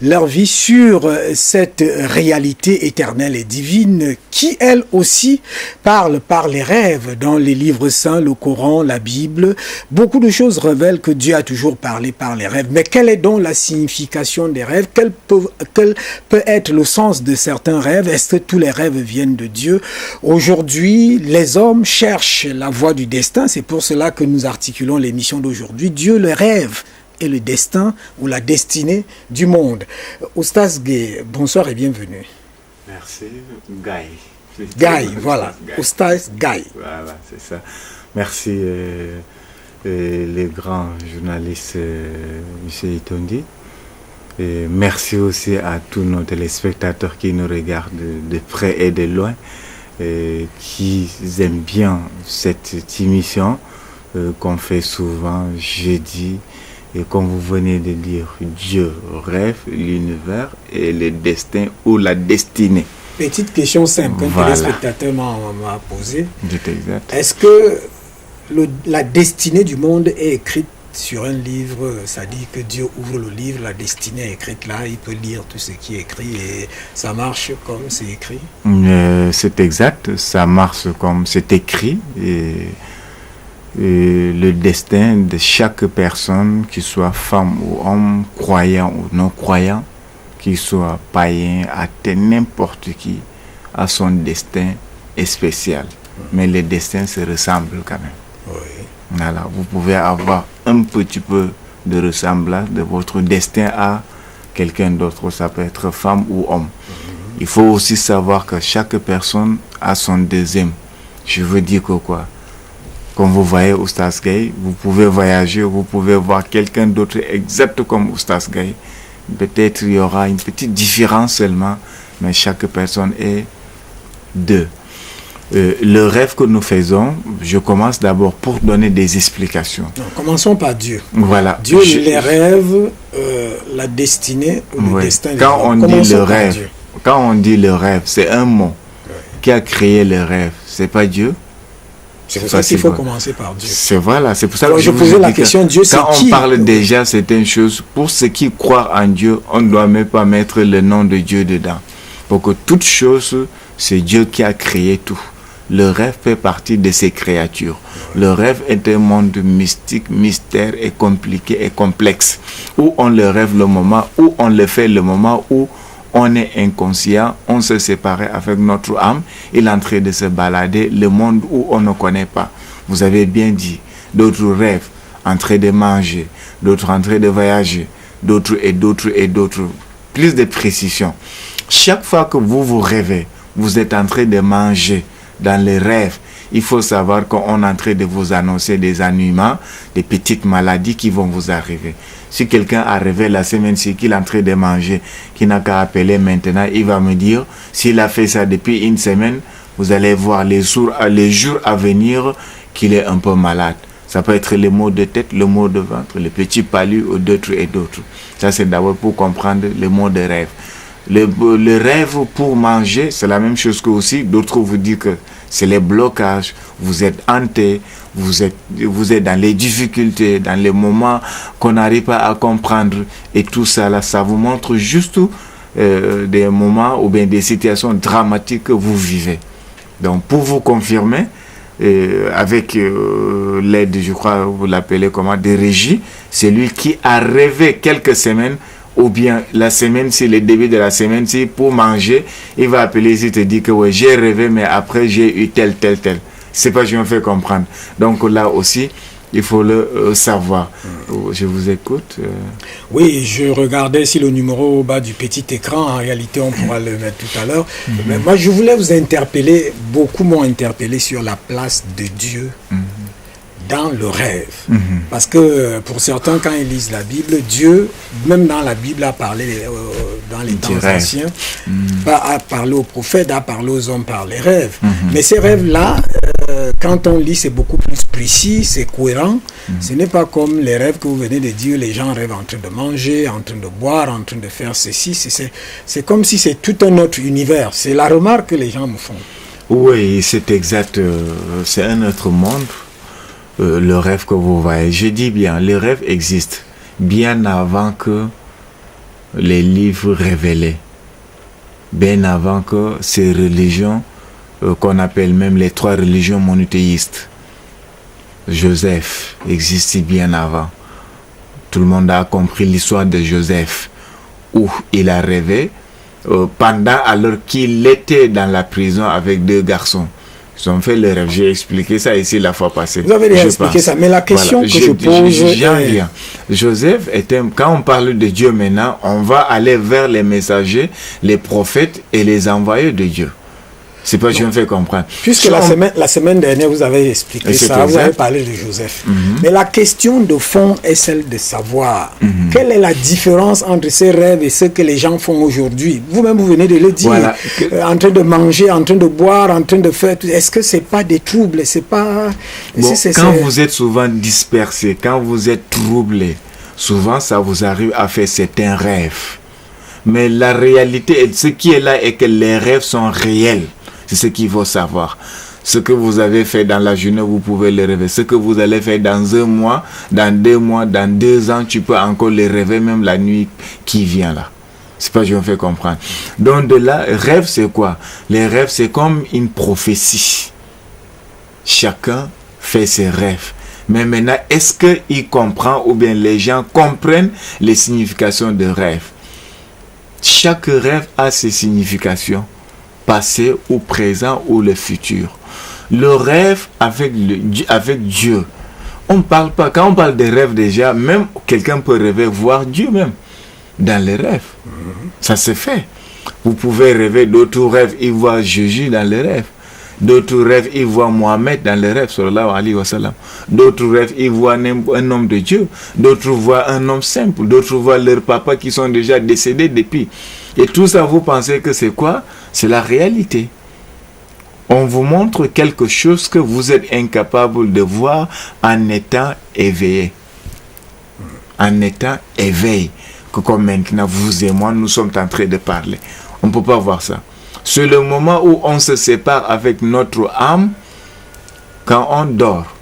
leur vie sur cette réalité éternelle et divine qui, elle aussi, parle par les rêves. Dans les livres saints, le Coran, la Bible, beaucoup de choses révèlent que Dieu a toujours parlé par les rêves. Mais quelle est donc la signification des rêves? Quel peut être le sens de certains rêves? Est-ce que tous les rêves viennent de Dieu? Aujourd'hui, les hommes cherchent la voie du destin. C'est pour cela que nous articulons l'émission d'aujourd'hui. Dieu, le rêve et le destin ou la destinée du monde. Oustaz Gueye, bonsoir et bienvenue. Merci, Guy. Guy, voilà. Oustaz Gueye. Voilà, c'est ça. Merci les grands journalistes, M. Itondi. Et merci aussi à tous nos téléspectateurs qui nous regardent de près et de loin, et qui aiment bien cette émission qu'on fait souvent jeudi. Et comme vous venez de dire, Dieu rêve, l'univers et le destin ou la destinée. Petite question simple, Voilà. Un téléspectateur m'a posé. Exact. Est-ce que la destinée du monde est écrite sur un livre? Ça dit que Dieu ouvre le livre, la destinée est écrite là, il peut lire tout ce qui est écrit et ça marche comme c'est écrit? C'est exact, ça marche comme c'est écrit. Et le destin de chaque personne, qu'il soit femme ou homme, croyant ou non croyant, qu'il soit païen, athée, n'importe qui, a son destin est spécial. Mais les destins se ressemblent quand même. Oui. Voilà, vous pouvez avoir un petit peu de ressemblance de votre destin à quelqu'un d'autre, ça peut être femme ou homme. Il faut aussi savoir que chaque personne a son deuxième. Je veux dire que quoi? Comme vous voyez Oustaz Gueye, vous pouvez voyager, vous pouvez voir quelqu'un d'autre exact comme Oustaz Gueye. Peut-être il y aura une petite différence seulement, mais chaque personne est deux. Le rêve que nous faisons, je commence d'abord pour donner des explications. Non, commençons par Dieu. Voilà. Dieu, les rêves, la destinée ou le destin. Quand on dit le rêve, c'est un mot. Qui a créé le rêve? C'est pas Dieu? C'est pour ça qu'il faut commencer par Dieu. C'est voilà, c'est pour ça que je posais la question, Dieu c'est qui? Quand on parle déjà, c'est une chose, pour ceux qui croient en Dieu, on ne doit même pas mettre le nom de Dieu dedans. Pour que toute chose, c'est Dieu qui a créé tout. Le rêve fait partie de ces créatures. Le rêve est un monde mystique, mystère et compliqué et complexe. Où on le rêve le moment, où on le fait le moment, où on est inconscient, on se sépare avec notre âme, il est en train de se balader, le monde où on ne connaît pas. Vous avez bien dit, d'autres rêvent en train de manger, d'autres en train de voyager, d'autres et d'autres et d'autres. Plus de précision. Chaque fois que vous rêvez, vous êtes en train de manger dans les rêves. Il faut savoir qu'on est en train de vous annoncer des ennuiements, des petites maladies qui vont vous arriver. Si quelqu'un a rêvé la semaine-ci qu'il est en train de manger, qui n'a qu'à appeler maintenant, il va me dire, s'il a fait ça depuis une semaine, vous allez voir les jours à venir qu'il est un peu malade. Ça peut être les maux de tête, le maux de ventre, les petits palus ou d'autres et d'autres. Ça, c'est d'abord pour comprendre les mots de rêve. Le rêve pour manger, c'est la même chose que aussi. D'autres vous disent que c'est les blocages. Vous êtes hanté, vous êtes dans les difficultés, dans les moments qu'on n'arrive pas à comprendre. Et tout ça, là, ça vous montre juste des moments ou bien des situations dramatiques que vous vivez. Donc, pour vous confirmer, avec l'aide, je crois, vous l'appelez comment, des régies, c'est lui qui a rêvé quelques semaines, ou bien la semaine, c'est le début de la semaine, c'est pour manger, il va appeler et te dire que ouais, j'ai rêvé, mais après j'ai eu tel. C'est pas, je me fais comprendre. Donc là aussi, il faut le savoir. Je vous écoute. Oui, je regardais si le numéro au bas du petit écran, en réalité on pourra le mettre tout à l'heure. Mais moi je voulais vous interpeller, beaucoup m'ont interpellé sur la place de Dieu dans le rêve. Parce que pour certains, quand ils lisent la Bible, Dieu, même dans la Bible, a parlé dans les temps anciens, a parlé aux prophètes, a parlé aux hommes par les rêves. Mais ces rêves-là, quand on lit, c'est beaucoup plus précis, c'est cohérent. Ce n'est pas comme les rêves que vous venez de dire, les gens rêvent en train de manger, en train de boire, en train de faire ceci. C'est comme si c'est tout un autre univers. C'est la remarque que les gens me font. Oui, c'est exact. C'est un autre monde. Le rêve que vous voyez. Je dis bien, le rêve existe bien avant que les livres révélés, bien avant que ces religions qu'on appelle même les 3 religions monothéistes. Joseph existait bien avant. Tout le monde a compris l'histoire de Joseph, où il a rêvé pendant alors qu'il était dans la prison avec 2 garçons. Ils ont fait le rêve. J'ai expliqué ça ici la fois passée. Vous avez déjà expliqué ça, mais la question que je pose... Joseph était... Quand on parle de Dieu maintenant, on va aller vers les messagers, les prophètes et les envoyés de Dieu. C'est pas que je me fais comprendre. Puisque la semaine dernière, vous avez expliqué ça, vous avez parlé de Joseph. Mais la question de fond est celle de savoir quelle est la différence entre ces rêves et ce que les gens font aujourd'hui. Vous-même, vous venez de le dire. Voilà. En train de manger, en train de boire, en train de faire... Est-ce que c'est pas des troubles? C'est pas... Quand vous êtes souvent dispersé, quand vous êtes troublé, souvent ça vous arrive à faire certains rêves. Mais la réalité, ce qui est là est que les rêves sont réels. C'est ce qu'il faut savoir. Ce que vous avez fait dans la journée, vous pouvez le rêver. Ce que vous allez faire dans 1 mois, dans 2 mois, dans 2 ans, tu peux encore le rêver, même la nuit qui vient là. C'est pas que je me fais comprendre. Donc de là, rêve c'est quoi? Les rêves c'est comme une prophétie. Chacun fait ses rêves. Mais maintenant, est-ce qu'il comprend ou bien les gens comprennent les significations de rêve? Chaque rêve a ses significations. Passé ou présent ou le futur. Le rêve avec Dieu. On parle pas, quand on parle de rêve déjà, même quelqu'un peut rêver voir Dieu même dans les rêves. Ça se fait. Vous pouvez rêver, d'autres rêves, ils voient Jésus dans les rêves. D'autres rêves, ils voient Mohamed dans les rêves, sallallahu alayhi wa sallam. D'autres rêves, ils voient un homme de Dieu. D'autres voient un homme simple. D'autres voient leurs papas qui sont déjà décédés depuis. Et tout ça, vous pensez que c'est quoi? C'est la réalité. On vous montre quelque chose que vous êtes incapable de voir en étant éveillé. En étant éveillé. Que comme maintenant, vous et moi, nous sommes en train de parler. On ne peut pas voir ça. C'est le moment où on se sépare avec notre âme quand on dort.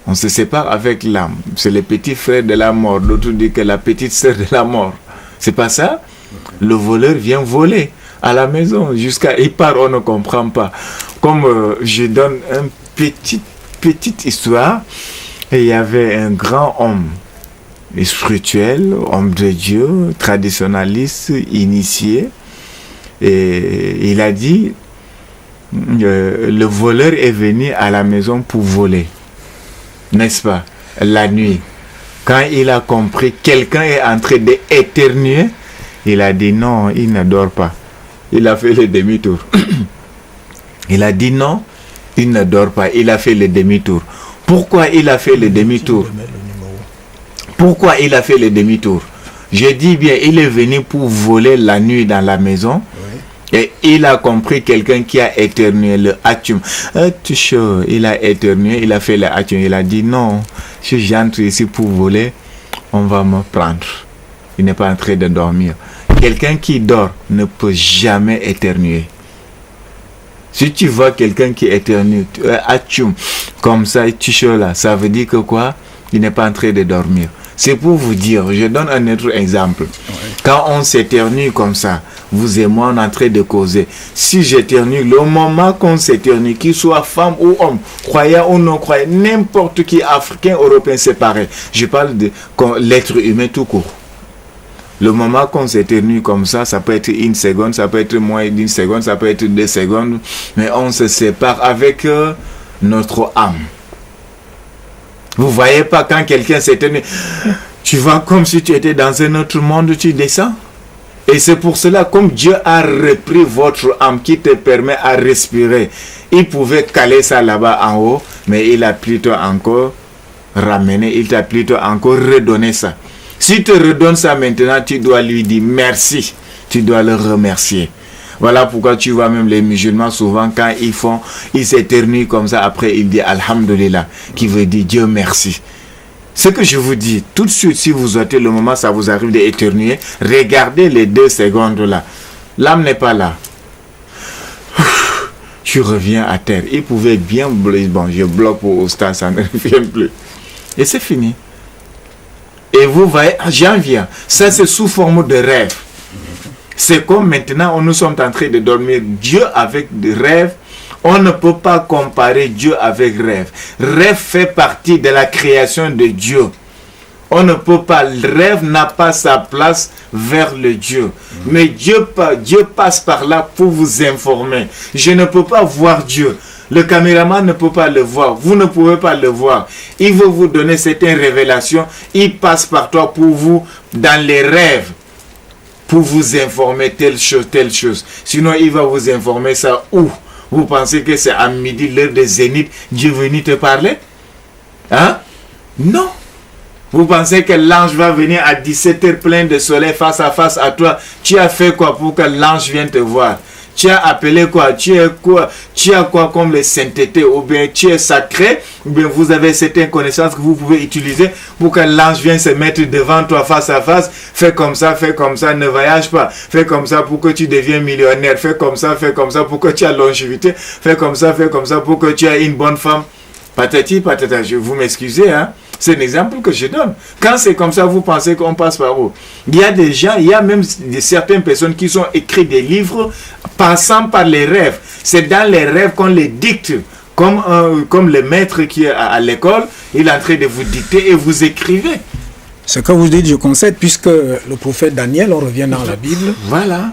On se sépare avec l'âme. C'est le petit frère de la mort. D'autres disent que la petite sœur de la mort. C'est pas ça? Le voleur vient voler à la maison jusqu'à il part, on ne comprend pas. Comme je donne une petite histoire, et il y avait un grand homme spirituel, homme de Dieu, traditionnaliste, initié, et il a dit le voleur est venu à la maison pour voler, n'est-ce pas, la nuit. Quand il a compris quelqu'un est en train d'éternuer, il a dit non, il ne dort pas. Il a fait le demi-tour. Il a dit non, il ne dort pas. Il a fait le demi-tour. Pourquoi il a fait le demi-tour? Pourquoi il a fait le demi-tour? Je dis bien, il est venu pour voler la nuit dans la maison. Oui. Et il a compris quelqu'un qui a éternué, le atum. Il a éternué, il a fait le atum. Il a dit non, si j'entre ici pour voler, on va me prendre. Il n'est pas en train de dormir. Quelqu'un qui dort ne peut jamais éternuer. Si tu vois quelqu'un qui éternue, comme ça, là, ça veut dire que quoi? Il n'est pas en train de dormir. C'est pour vous dire, je donne un autre exemple. Ouais. Quand on s'éternue comme ça, vous et moi, on est en train de causer. Si j'éternue, le moment qu'on s'éternue, qu'il soit femme ou homme, croyant ou non croyant, n'importe qui, africain, européen, c'est pareil. Je parle de l'être humain tout court. Le moment qu'on s'éternue comme ça peut être 1 seconde, ça peut être moins d'1 seconde, ça peut être 2 secondes, mais on se sépare avec notre âme. Vous voyez pas quand quelqu'un s'éternue, tu vas comme si tu étais dans un autre monde, tu descends. Et c'est pour cela, comme Dieu a repris votre âme qui te permet à respirer, il pouvait caler ça là-bas en haut, mais il a plutôt encore ramené, il t'a plutôt encore redonné ça. Si tu redonnes ça maintenant, tu dois lui dire merci. Tu dois le remercier. Voilà pourquoi tu vois même les musulmans souvent quand ils s'éternuent comme ça, après ils disent Alhamdulillah, qui veut dire Dieu merci. Ce que je vous dis, tout de suite, si vous ôtez le moment, ça vous arrive d'éternuer, regardez les 2 secondes là. L'âme n'est pas là. Tu reviens à terre. Il pouvait bien bloquer. Bon, je bloque pour Osta, ça ne revient plus. Et c'est fini. Et vous voyez, j'en viens. Ça, c'est sous forme de rêve. C'est comme maintenant, nous sommes en train de dormir. Dieu avec des rêves, on ne peut pas comparer Dieu avec rêve. Rêve fait partie de la création de Dieu. On ne peut pas, le rêve n'a pas sa place vers le Dieu. Mais Dieu passe par là pour vous informer. Je ne peux pas voir Dieu. Le caméraman ne peut pas le voir. Vous ne pouvez pas le voir. Il veut vous donner certaines révélations. Il passe par toi pour vous, dans les rêves, pour vous informer telle chose. Sinon, il va vous informer ça où? Vous pensez que c'est à midi, l'heure de zénith, Dieu venu te parler? Hein? Non. Vous pensez que l'ange va venir à 17h plein de soleil face à face à toi? Tu as fait quoi pour que l'ange vienne te voir? Tu as appelé quoi? Tu as quoi comme les saintetés? Ou bien tu es sacré? Ou bien vous avez certaines connaissances que vous pouvez utiliser pour que l'ange vienne se mettre devant toi face à face? Fais comme ça, ne voyage pas. Fais comme ça pour que tu deviennes millionnaire. Fais comme ça pour que tu aies longévité. Fais comme ça pour que tu aies une bonne femme. Patati patata, vous m'excusez, hein? C'est un exemple que je donne. Quand c'est comme ça, vous pensez qu'on passe par où? Il y a des gens, il y a même certaines personnes qui ont écrit des livres passant par les rêves. C'est dans les rêves qu'on les dicte. Comme le maître qui est à l'école, il est en train de vous dicter et vous écrivez. Ce que vous dites, je concède, puisque le prophète Daniel, on revient dans la Bible, voilà.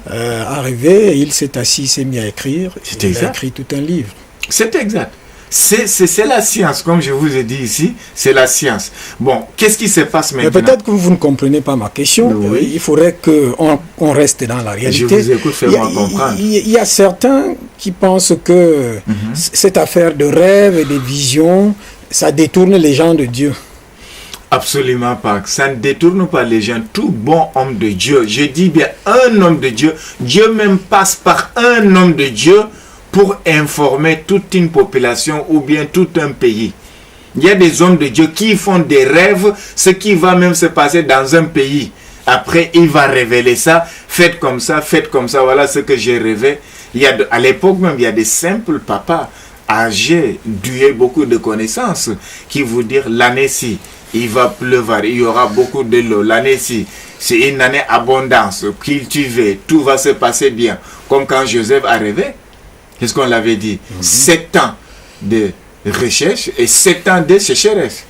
Arrivé, il s'est assis, il s'est mis à écrire. Il a écrit tout un livre. C'est exact. C'est la science, comme je vous ai dit ici, c'est la science. Bon, qu'est-ce qui se passe maintenant? Mais peut-être que vous ne comprenez pas ma question. Oui. Il faudrait qu'on reste dans la réalité. Je vous écoute, fais-moi comprendre. Il y a certains qui pensent que cette affaire de rêve et de vision, ça détourne les gens de Dieu. Absolument pas. Ça ne détourne pas les gens. Tout bon homme de Dieu, je dis bien un homme de Dieu, Dieu même passe par un homme de Dieu pour informer toute une population ou bien tout un pays. Il y a des hommes de Dieu qui font des rêves, ce qui va même se passer dans un pays. Après, il va révéler ça. Faites comme ça, voilà ce que j'ai rêvé. À l'époque même, il y a des simples papas âgés, doués beaucoup de connaissances, qui vous disent l'année-ci, il va pleuvoir, il y aura beaucoup de l'eau. L'année-ci, c'est une année abondance, cultivée, tout va se passer bien. Comme quand Joseph a rêvé. Qu'est-ce qu'on l'avait dit? 7 ans de recherche et 7 ans de sécheresse.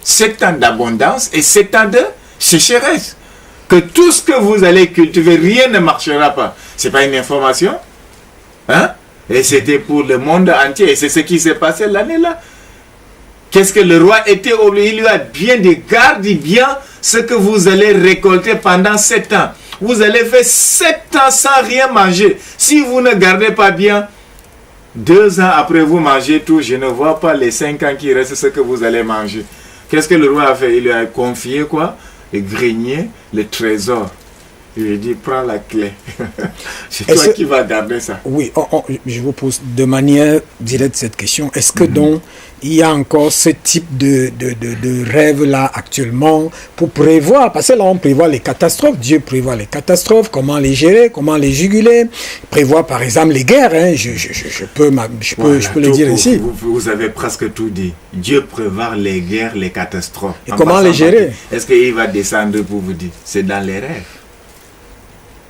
7 ans d'abondance et 7 ans de sécheresse. Que tout ce que vous allez cultiver, rien ne marchera pas. Ce n'est pas une information? Hein? Et c'était pour le monde entier. Et c'est ce qui s'est passé l'année-là. Qu'est-ce que le roi était obligé? Il lui a bien dit, gardez bien ce que vous allez récolter pendant 7 ans. Vous allez faire 7 ans sans rien manger. Si vous ne gardez pas bien, 2 ans après vous mangez tout, je ne vois pas les 5 ans qui restent ce que vous allez manger. Qu'est-ce que le roi a fait? Il lui a confié quoi? Le grenier, le trésor. Il lui a dit, prends la clé. C'est toi qui vas garder ça. Oui, je vous pose de manière directe cette question. Est-ce que donc, il y a encore ce type de rêve-là actuellement pour prévoir? Parce que là, on prévoit les catastrophes. Dieu prévoit les catastrophes, comment les gérer, comment les juguler. Prévoit, par exemple, les guerres. Hein. Je peux le dire ici. Vous avez presque tout dit. Dieu prévoit les guerres, les catastrophes. Et comment les gérer? Est-ce qu'il va descendre pour vous dire? C'est dans les rêves.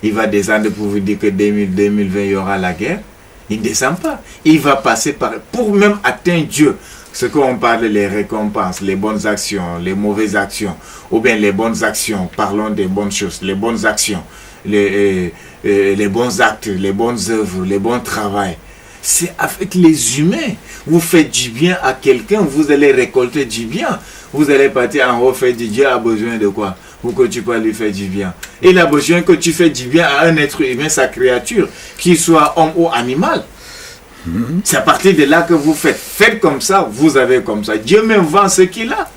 Il va descendre pour vous dire que 2020, il y aura la guerre. Il ne descend pas. Il va passer par... Pour même atteindre Dieu, ce qu'on parle, les récompenses, les bonnes actions, les mauvaises actions, ou bien les bonnes actions, parlons des bonnes choses, les bonnes actions, les bons actes, les bonnes œuvres, les bons travaux. C'est avec les humains. Vous faites du bien à quelqu'un, vous allez récolter du bien. Vous allez partir en haut, faire du Dieu a besoin de quoi? Pour que tu peux lui faire du bien. Il a besoin que tu fais du bien à un être humain, sa créature, qu'il soit homme ou animal. C'est à partir de là que vous faites. Faites comme ça, vous avez comme ça. Dieu même vend ce qu'il a.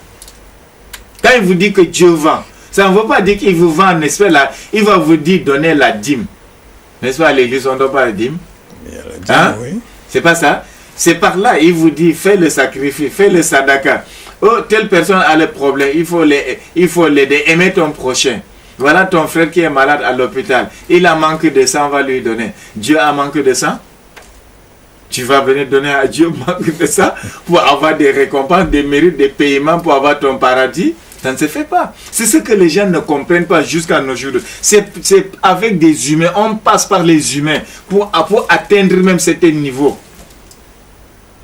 Quand il vous dit que Dieu vend, ça ne veut pas dire qu'il vous vend, n'est-ce pas, là, il va vous dire donner la dîme. N'est-ce pas, à l'église, on ne donne pas la dîme? Hein? Oui. C'est pas ça? C'est par là, il vous dit, fais le sacrifice, fais le sadaka. Oh, telle personne a le problème, il faut l'aider, aimer ton prochain. Voilà ton frère qui est malade à l'hôpital. Il a manque de sang, on va lui donner. Dieu a manque de sang? Tu vas venir donner à Dieu manque de sang pour avoir des récompenses, des mérites, des paiements pour avoir ton paradis? Ça ne se fait pas. C'est ce que les gens ne comprennent pas jusqu'à nos jours. C'est avec des humains, on passe par les humains pour atteindre même certains niveaux.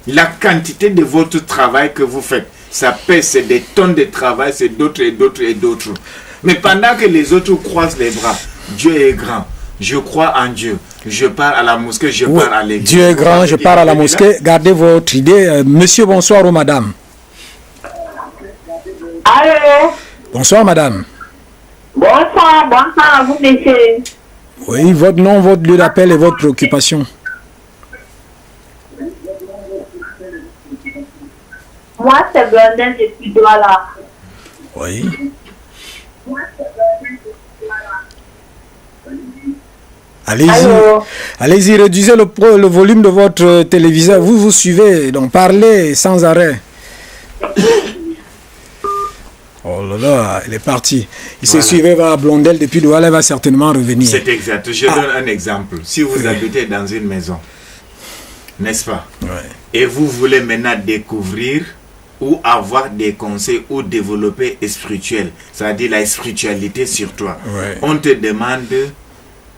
La quantité de votre travail que vous faites, ça pèse, c'est des tonnes de travail, c'est d'autres et d'autres et d'autres. Mais pendant que les autres croisent les bras, Dieu est grand. Je crois en Dieu. Je pars à la mosquée, je pars à l'église. Dieu est grand, je pars à la mosquée. Gardez votre idée. Monsieur, bonsoir ou madame. Allô? Bonsoir, madame. Bonsoir à vous, monsieur. Oui, votre nom, votre lieu d'appel et votre préoccupation. Moi, c'est Blondin depuis Douala. Oui. Allez-y. Allez-y, réduisez le volume de votre téléviseur. Vous suivez, donc parlez sans arrêt. Oh là là, il est parti. Il s'est suivi vers Blondel depuis Douala, il va certainement revenir. C'est exact. Je donne un exemple. Si vous habitez dans une maison, n'est-ce pas? Et vous voulez maintenant découvrir ou avoir des conseils ou développer spirituel, c'est-à-dire la spiritualité sur toi. On te demande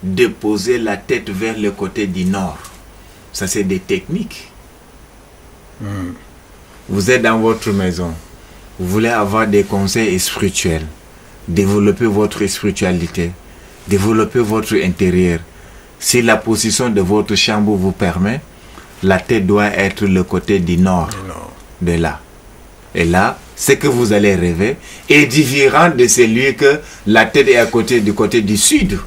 de poser la tête vers le côté du nord. Ça, c'est des techniques. Vous êtes dans votre maison. Vous voulez avoir des conseils spirituels, développer votre spiritualité, développer votre intérieur. Si la position de votre chambre vous permet, la tête doit être le côté du nord, de là. Et là, ce que vous allez rêver est différent de celui que la tête est du côté du sud.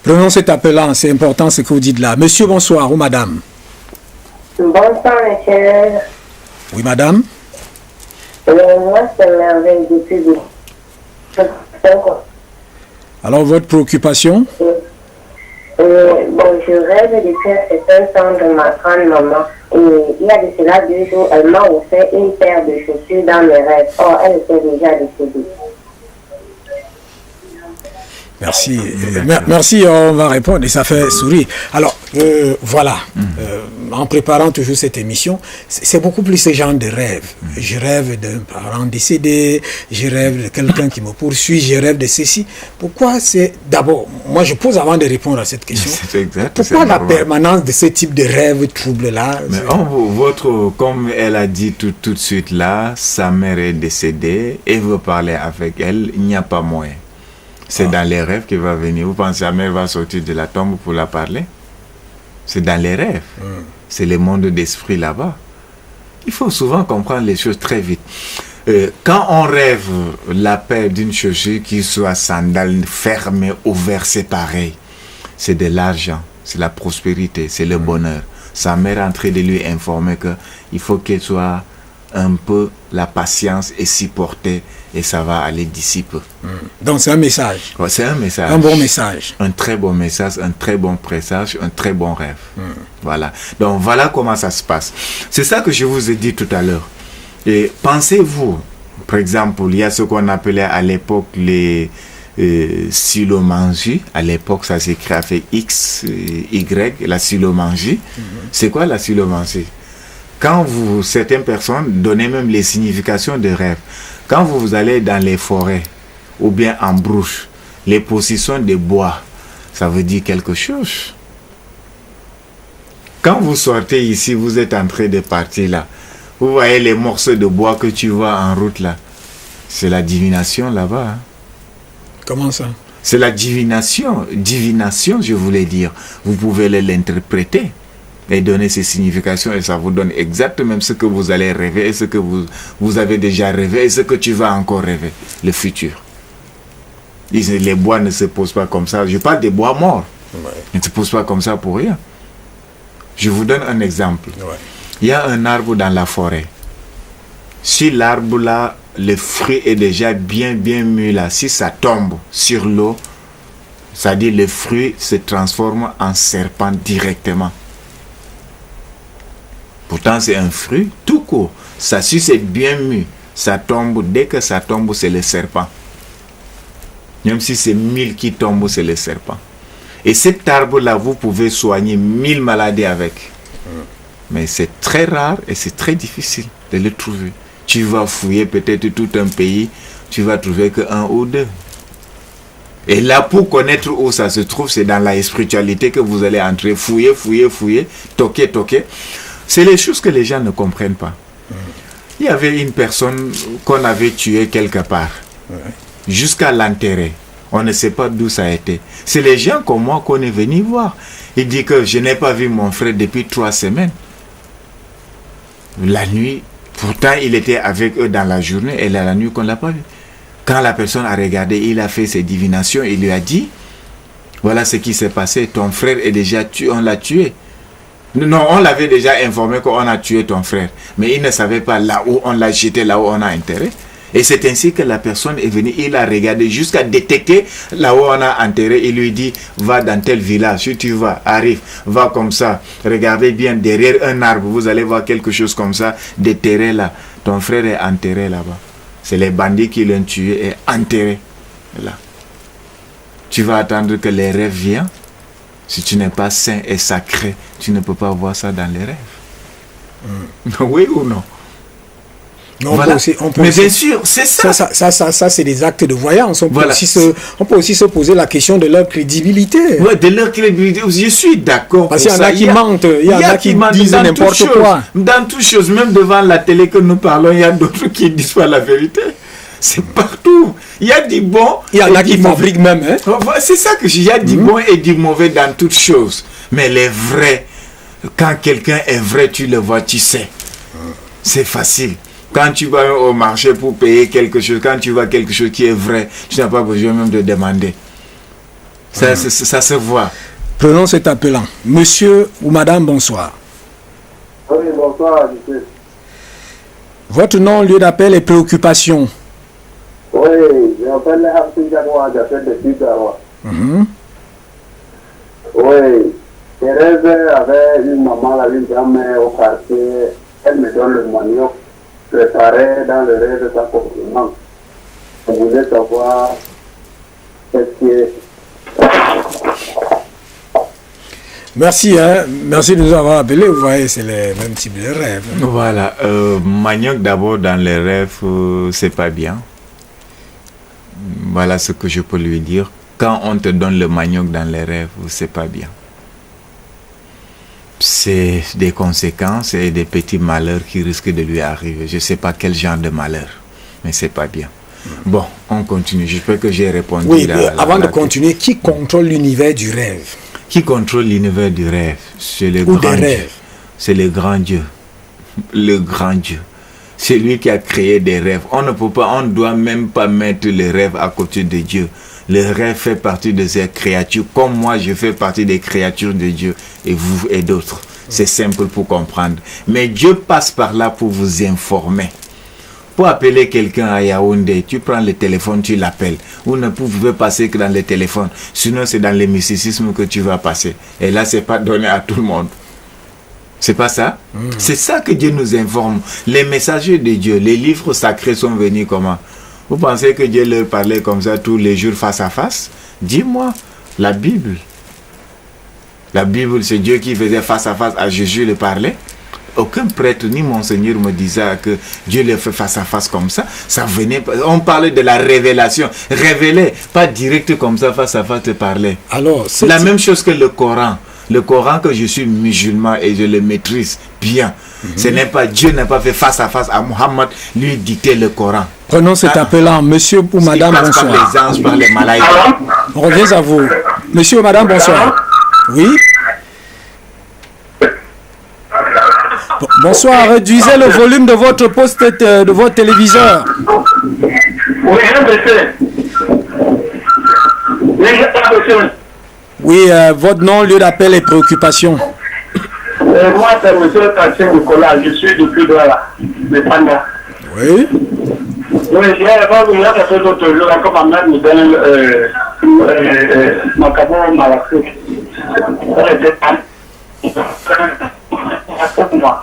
Prenons cet appel-là, c'est important ce que vous dites là. Monsieur, bonsoir, ou madame? Bonsoir, monsieur. Oui, madame? Moi, c'est merveille depuis. Alors, votre préoccupation? Bon, je rêve depuis un certain temps de ma grand-maman. Et il y a de cela 2 jours, elle m'a offert une paire de chaussures dans mes rêves. Or, elle était déjà décédée. Merci. Merci, on va répondre et ça fait sourire. Alors, voilà, en préparant toujours cette émission, c'est beaucoup plus ce genre de rêve. Je rêve d'un parent décédé, je rêve de quelqu'un qui me poursuit, je rêve de ceci. Pourquoi c'est... D'abord, moi je pose avant de répondre à cette question. C'est exact, pourquoi la permanence de ce type de rêve trouble-là? Mais comme elle a dit tout de suite là, sa mère est décédée et veut parler avec elle, il n'y a pas moyen. C'est dans les rêves qu'il va venir. Vous pensez que sa mère va sortir de la tombe pour la parler? C'est dans les rêves. C'est le monde d'esprit là-bas. Il faut souvent comprendre les choses très vite. Quand on rêve la paire d'une chaussure qui soit sandale, fermée, ouverte, séparée, c'est de l'argent, c'est la prospérité, c'est le bonheur. Sa mère est en train de lui informer qu'il faut qu'elle soit un peu la patience et s'y porter et ça va aller d'ici peu. Donc c'est un message. Ouais, c'est un message. Un bon message. Un très bon message, un très bon présage, un très bon rêve. Voilà. Donc voilà comment ça se passe. C'est ça que je vous ai dit tout à l'heure. Et pensez-vous, par exemple, il y a ce qu'on appelait à l'époque les silomangie. À l'époque, ça s'écrit avec X, Y, la silomangie. C'est quoi la silomangie? Quand certaines personnes donnaient même les significations de rêve. Quand vous allez dans les forêts ou bien en brousse, les positions de bois, ça veut dire quelque chose. Quand vous sortez ici, vous êtes en train de partir là. Vous voyez les morceaux de bois que tu vois en route là. C'est la divination là-bas. Hein. Comment ça? C'est la divination. Divination, je voulais dire. Vous pouvez l'interpréter et donner ses significations et ça vous donne exactement ce que vous allez rêver et ce que vous avez déjà rêvé et ce que tu vas encore rêver, le futur. Les bois ne se posent pas comme ça. Je parle des bois morts. Ils ne se posent pas comme ça pour rien. Je vous donne un exemple. Il y a un arbre dans la forêt. Si l'arbre là, le fruit est déjà bien mûr là, si ça tombe sur l'eau, c'est-à-dire le fruit se transforme en serpent directement. Pourtant, c'est un fruit tout court. Ça, si c'est bien mûr, ça tombe. Dès que ça tombe, c'est le serpent. Même si c'est 1000 qui tombent, c'est le serpent. Et cet arbre-là, vous pouvez soigner 1000 maladies avec. Mais c'est très rare et c'est très difficile de le trouver. Tu vas fouiller peut-être tout un pays, tu vas trouver que 1 ou 2. Et là, pour connaître où ça se trouve, c'est dans la spiritualité que vous allez entrer, fouiller, toquer. C'est les choses que les gens ne comprennent pas. Il y avait une personne qu'on avait tuée quelque part, jusqu'à l'enterrer. On ne sait pas d'où ça a été. C'est les gens comme moi qu'on est venu voir. Il dit que je n'ai pas vu mon frère depuis 3 semaines. La nuit, pourtant il était avec eux dans la journée et la nuit qu'on ne l'a pas vu. Quand la personne a regardé, il a fait ses divinations, il lui a dit, voilà ce qui s'est passé, ton frère est déjà tué, on l'a tué. Non, on l'avait déjà informé qu'on a tué ton frère, mais il ne savait pas là où on l'a jeté, là où on a enterré. Et c'est ainsi que la personne est venue, il a regardé jusqu'à détecter là où on a enterré, il lui dit, va dans tel village, si tu vas, arrive, va comme ça, regardez bien, derrière un arbre, vous allez voir quelque chose comme ça, déterré là, ton frère est enterré là-bas. C'est les bandits qui l'ont tué et enterré là. Tu vas attendre que les rêves viennent. Si tu n'es pas saint et sacré, tu ne peux pas voir ça dans les rêves. Oui ou non? Non, voilà. Mais bien sûr, c'est ça. Ça c'est des actes de voyance. On peut aussi se poser la question de leur crédibilité. Oui, de leur crédibilité. Je suis d'accord. Parce qu'il y en a qui mentent. Il y en a qui disent n'importe quoi. Dans toutes choses, même devant la télé que nous parlons, il y a d'autres qui disent pas la vérité. C'est partout. Il y a du bon. Il y en a qui fabriquent même. Hein? C'est ça que il y a du bon et du mauvais dans toutes choses. Mais les vrais, quand quelqu'un est vrai, tu le vois, tu sais. C'est facile. Quand tu vas au marché pour payer quelque chose, quand tu vois quelque chose qui est vrai, tu n'as pas besoin même de demander. Ça se voit. Prenons cet appelant. Monsieur ou madame, bonsoir. Oui, bonsoir, monsieur. Votre nom, lieu d'appel et préoccupation. Oui, je m'appelle Abdou Jagoua, j'appelle depuis Garoua. Oui, je rêve avec une maman, une grand-mère au quartier. Elle me donne le manioc préparé dans le rêve de sa complément. Je voulais savoir qu'est-ce qui est. Merci, merci de nous avoir appelés. Vous voyez, c'est les mêmes types de rêves. Voilà, manioc d'abord dans les rêves, c'est pas bien. Voilà ce que je peux lui dire. Quand on te donne le manioc dans les rêves, c'est pas bien. C'est des conséquences et des petits malheurs qui risquent de lui arriver. Je ne sais pas quel genre de malheur, mais c'est pas bien. Bon, on continue. J'espère que j'ai répondu. Oui, avant de continuer, qui contrôle l'univers du rêve? Qui contrôle l'univers du rêve? C'est le grand Dieu. C'est le grand Dieu. Le grand Dieu. C'est lui qui a créé des rêves. On ne doit même pas mettre les rêves à côté de Dieu. Le rêve fait partie de ces créatures, comme moi je fais partie des créatures de Dieu, et vous et d'autres. C'est simple pour comprendre. Mais Dieu passe par là pour vous informer. Pour appeler quelqu'un à Yaoundé, tu prends le téléphone, tu l'appelles. Vous ne pouvez passer que dans le téléphone. Sinon, c'est dans le mysticisme que tu vas passer. Et là, c'est pas donné à tout le monde. C'est pas ça? C'est ça que Dieu nous informe. Les messagers de Dieu, les livres sacrés sont venus comment? Vous pensez que Dieu leur parlait comme ça tous les jours face à face? Dis-moi, la Bible. La Bible, c'est Dieu qui faisait face à face à Jésus le parler. Aucun prêtre ni monseigneur me disait que Dieu le fait face à face comme ça. Ça venait, on parlait de la révélation. Révéler, pas direct comme ça, face à face te parler. Alors, c'est la même chose que le Coran. Le Coran, que je suis musulman et je le maîtrise bien. Ce n'est pas, Dieu n'a pas fait face à face à Mohammed, lui dicter le Coran. Prenons cet appelant, monsieur ou madame, bonsoir. Par les anges, par les malaïques. On revient à vous. Monsieur ou madame, bonsoir. Oui. Bonsoir, réduisez le volume de votre poste, de votre téléviseur. Oui, monsieur. Oui, votre nom, lieu d'appel et préoccupation. Moi, c'est M. Kassim Nicolas, je suis depuis là, de Panda. Oui. Oui, il y a quelques autres jours, comme ma mère me donne mon cabot malaxé. Elle était pour moi.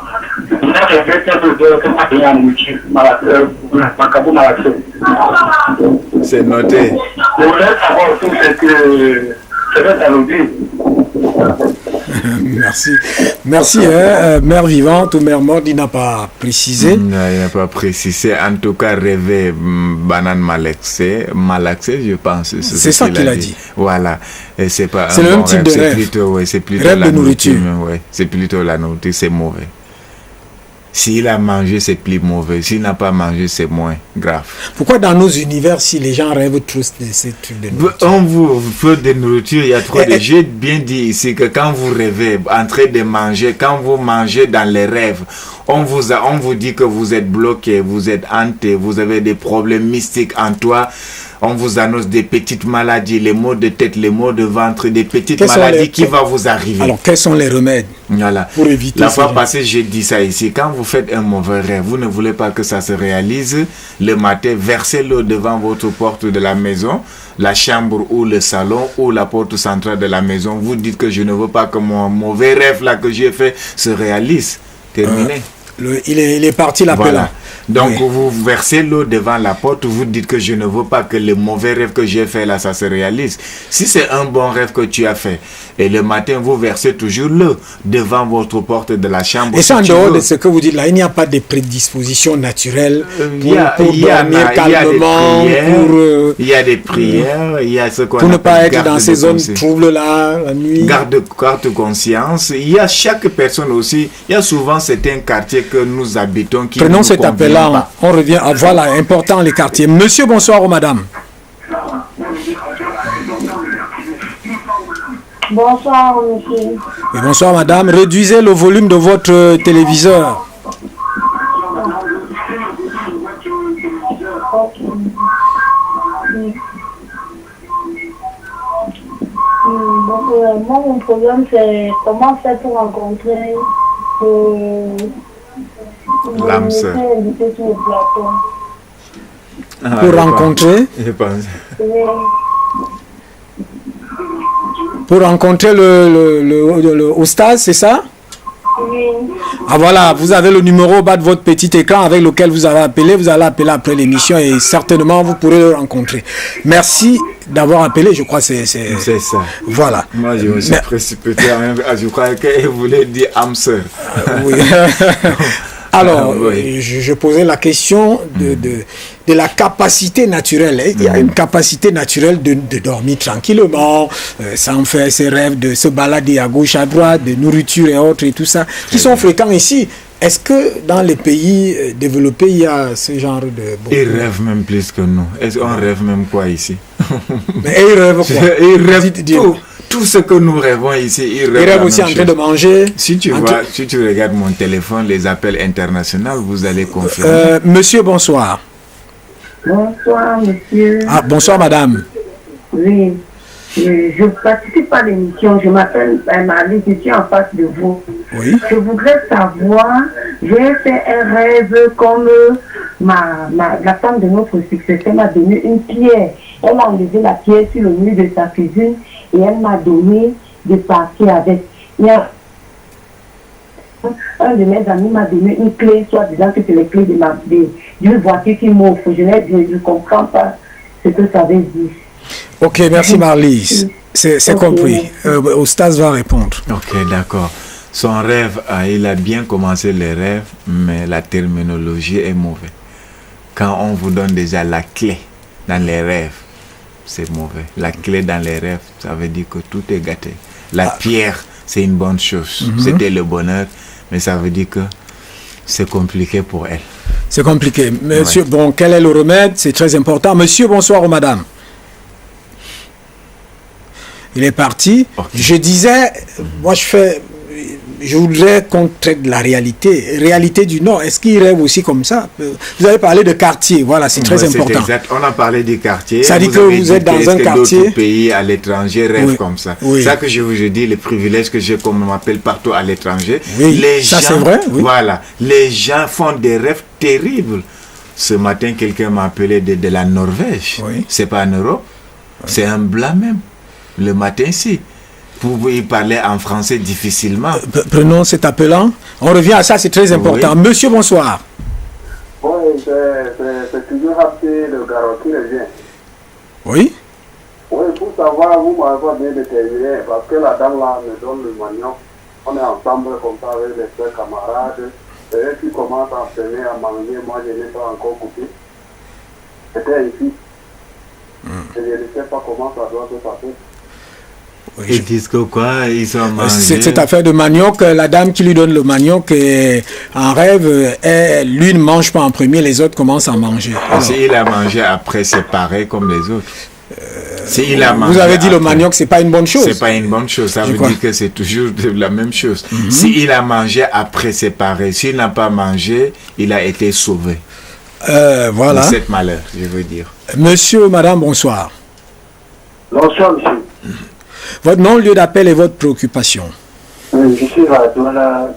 C'est noté. Je voulais savoir aussi ce que c'est à l'audio. Merci. Merci, hein, mère vivante ou mère morte, il n'a pas précisé. Non, il n'a pas précisé. En tout cas, rêver banane malaxée, je pense. C'est ça qu'il a dit. Voilà. Et c'est pas le même type de rêve. C'est plutôt rêve la de nourriture. C'est plutôt la nourriture, c'est mauvais. S'il a mangé, c'est plus mauvais. S'il n'a pas mangé, c'est moins grave. Pourquoi dans nos univers, si les gens rêvent trop de ces trucs de nourriture? On vous veut de nourriture, il y a trop de... J'ai bien dit ici que quand vous rêvez, en train de manger, quand vous mangez dans les rêves, on vous dit que vous êtes bloqué, vous êtes hanté, vous avez des problèmes mystiques en toi. On vous annonce des petites maladies, les maux de tête, les maux de ventre, des petites maladies qui vont vous arriver. Alors, quels sont les remèdes pour éviter ça? La fois passée, j'ai dit ça ici. Quand vous faites un mauvais rêve, vous ne voulez pas que ça se réalise. Le matin, versez l'eau devant votre porte de la maison, la chambre ou le salon ou la porte centrale de la maison. Vous dites que je ne veux pas que mon mauvais rêve là que j'ai fait se réalise. Terminé. Il est parti l'appelant. Voilà. Donc vous versez l'eau devant la porte, vous dites que je ne veux pas que le mauvais rêve que j'ai fait là, ça se réalise. Si c'est un bon rêve que tu as fait, et le matin vous versez toujours l'eau devant votre porte de la chambre. Et ça, en dehors de ce que vous dites là, il n'y a pas de prédisposition naturelle pour dormir calmement, il y a des prières, il y a ce qu'on pour ne pas être dans ces zones troubles là, la nuit. Garde conscience. Il y a chaque personne aussi, il y a souvent certains quartiers que nous habitons qui prenons cet appel là, on revient à voilà, important les quartiers. Monsieur, bonsoir ou madame. Bonsoir, monsieur. Et bonsoir, madame. Réduisez le volume de votre téléviseur. Moi, mon problème, c'est comment faire pour rencontrer l'âme sœur. Pour rencontrer je pense. Pour rencontrer le Ostaz, c'est ça? Oui. Ah voilà, vous avez le numéro au bas de votre petit écran avec lequel vous avez appelé. Vous allez appeler après l'émission et certainement vous pourrez le rencontrer. Merci d'avoir appelé, je crois que c'est ça. Voilà. Moi, je me suis précipité. Je crois qu'elle voulait dire âme sœur. Oui. Alors, je posais la question de la capacité naturelle. Il y a une capacité naturelle de dormir tranquillement, sans faire ses rêves, de se balader à gauche, à droite, de nourriture et autres et tout ça, qui sont fréquents ici. Est-ce que dans les pays développés, il y a ce genre de... Ils rêvent même plus que nous. Est-ce qu'on rêve même quoi ici? Mais ils rêvent quoi? Ils rêvent tout ce que nous rêvons ici. Ils rêvent aussi en train de manger. Si tu regardes mon téléphone, les appels internationaux, vous allez confirmer. Monsieur, bonsoir. Bonsoir, monsieur. Ah, bonsoir, madame. Oui. Je ne participe pas à l'émission. Je m'appelle Marie, je suis en face de vous. Oui. Je voudrais savoir, j'ai fait un rêve comme la femme de notre successeur m'a donné une pierre. Elle a enlevé la pierre sur le mur de sa cuisine et elle m'a donné de partir avec. Un de mes amis m'a donné une clé, soit disant que c'est les clés d'une voiture qui m'offre. Je ne comprends pas ce que ça veut dire. Ok, merci Marlise. C'est compris. Ostaz va répondre. Ok, d'accord. Son rêve, il a bien commencé les rêves, mais la terminologie est mauvaise. Quand on vous donne déjà la clé dans les rêves, c'est mauvais. La clé dans les rêves, ça veut dire que tout est gâté. La pierre, c'est une bonne chose. C'était le bonheur, mais ça veut dire que c'est compliqué pour elle. C'est compliqué. Monsieur, bon, quel est le remède? C'est très important. Monsieur, bonsoir ou madame. Il est parti. Okay. Je disais, moi je voudrais qu'on traite de la réalité du Nord. Est-ce qu'il rêve aussi comme ça? Vous avez parlé de quartier, voilà, c'est très important. Exact. On a parlé du quartier. Ça dit que vous êtes dans un quartier. D'autres pays à l'étranger rêvent comme ça. Oui. Ça que je vous dis, les privilèges que j'ai, comme on m'appelle partout à l'étranger. Oui, les ça c'est vrai. Oui. Voilà, les gens font des rêves terribles. Ce matin, quelqu'un m'a appelé de la Norvège. Oui. C'est pas en Europe, c'est un blanc même. Le matin, ici. Pour y parler en français difficilement. Prenons cet appelant. On revient à ça, c'est très important. Oui. Monsieur, bonsoir. Oui, c'est toujours rapide le garrot qui revient. Oui. Oui, pour savoir, vous m'avez pas bien déterminé, parce que la dame là me donne le manioc. On est ensemble comme ça avec les frères camarades. Et eux qui commencent à enseigner à manger, moi je n'ai pas encore coupé. C'était ici. Et je ne sais pas comment ça doit se passer. Ils disent que quoi? Ils ont mangé. Cette affaire de manioc, la dame qui lui donne le manioc en rêve, lui ne mange pas en premier, les autres commencent à manger. Alors, s'il a mangé après, c'est pareil comme les autres. S'il a mangé vous avez dit après, le manioc, c'est pas une bonne chose. c'est pas une bonne chose. Ça veut dire que c'est toujours la même chose. S'il a mangé après, c'est pareil. S'il n'a pas mangé, il a été sauvé. Voilà. De cette malheur, je veux dire. Monsieur, madame, bonsoir. Bonsoir, monsieur. Votre nom, lieu d'appel et votre préoccupation. Je suis à Douala.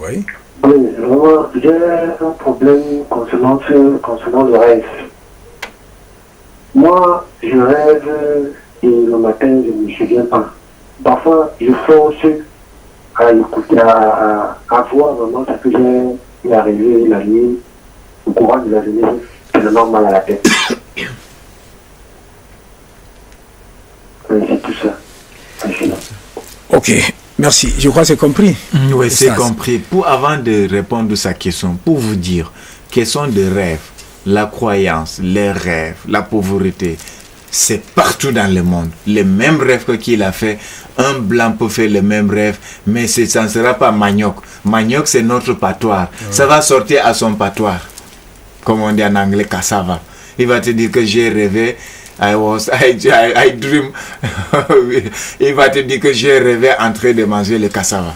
Oui. Oui, vraiment, j'ai un problème concernant le rêve. Moi, je rêve et le matin, je ne me souviens pas. Parfois, je force à écouter, à voir vraiment ce que j'ai arrivé la nuit, au courant de la journée, tellement mal à la tête. C'est tout ça. Ok, merci. Je crois que c'est compris. Oui, c'est Ça, compris. Avant de répondre à sa question, pour vous dire, question de rêve, la croyance, les rêves, la pauvreté, c'est partout dans le monde. Les mêmes rêves qu'il a fait, un blanc peut faire le même rêve, mais ça ne sera pas manioc. Manioc, c'est notre patois. Ça va sortir à son patois. Comme on dit en anglais, cassava. Il va te dire que j'ai rêvé. I dream. Il va te dire que j'ai rêvé en train de manger le cassava.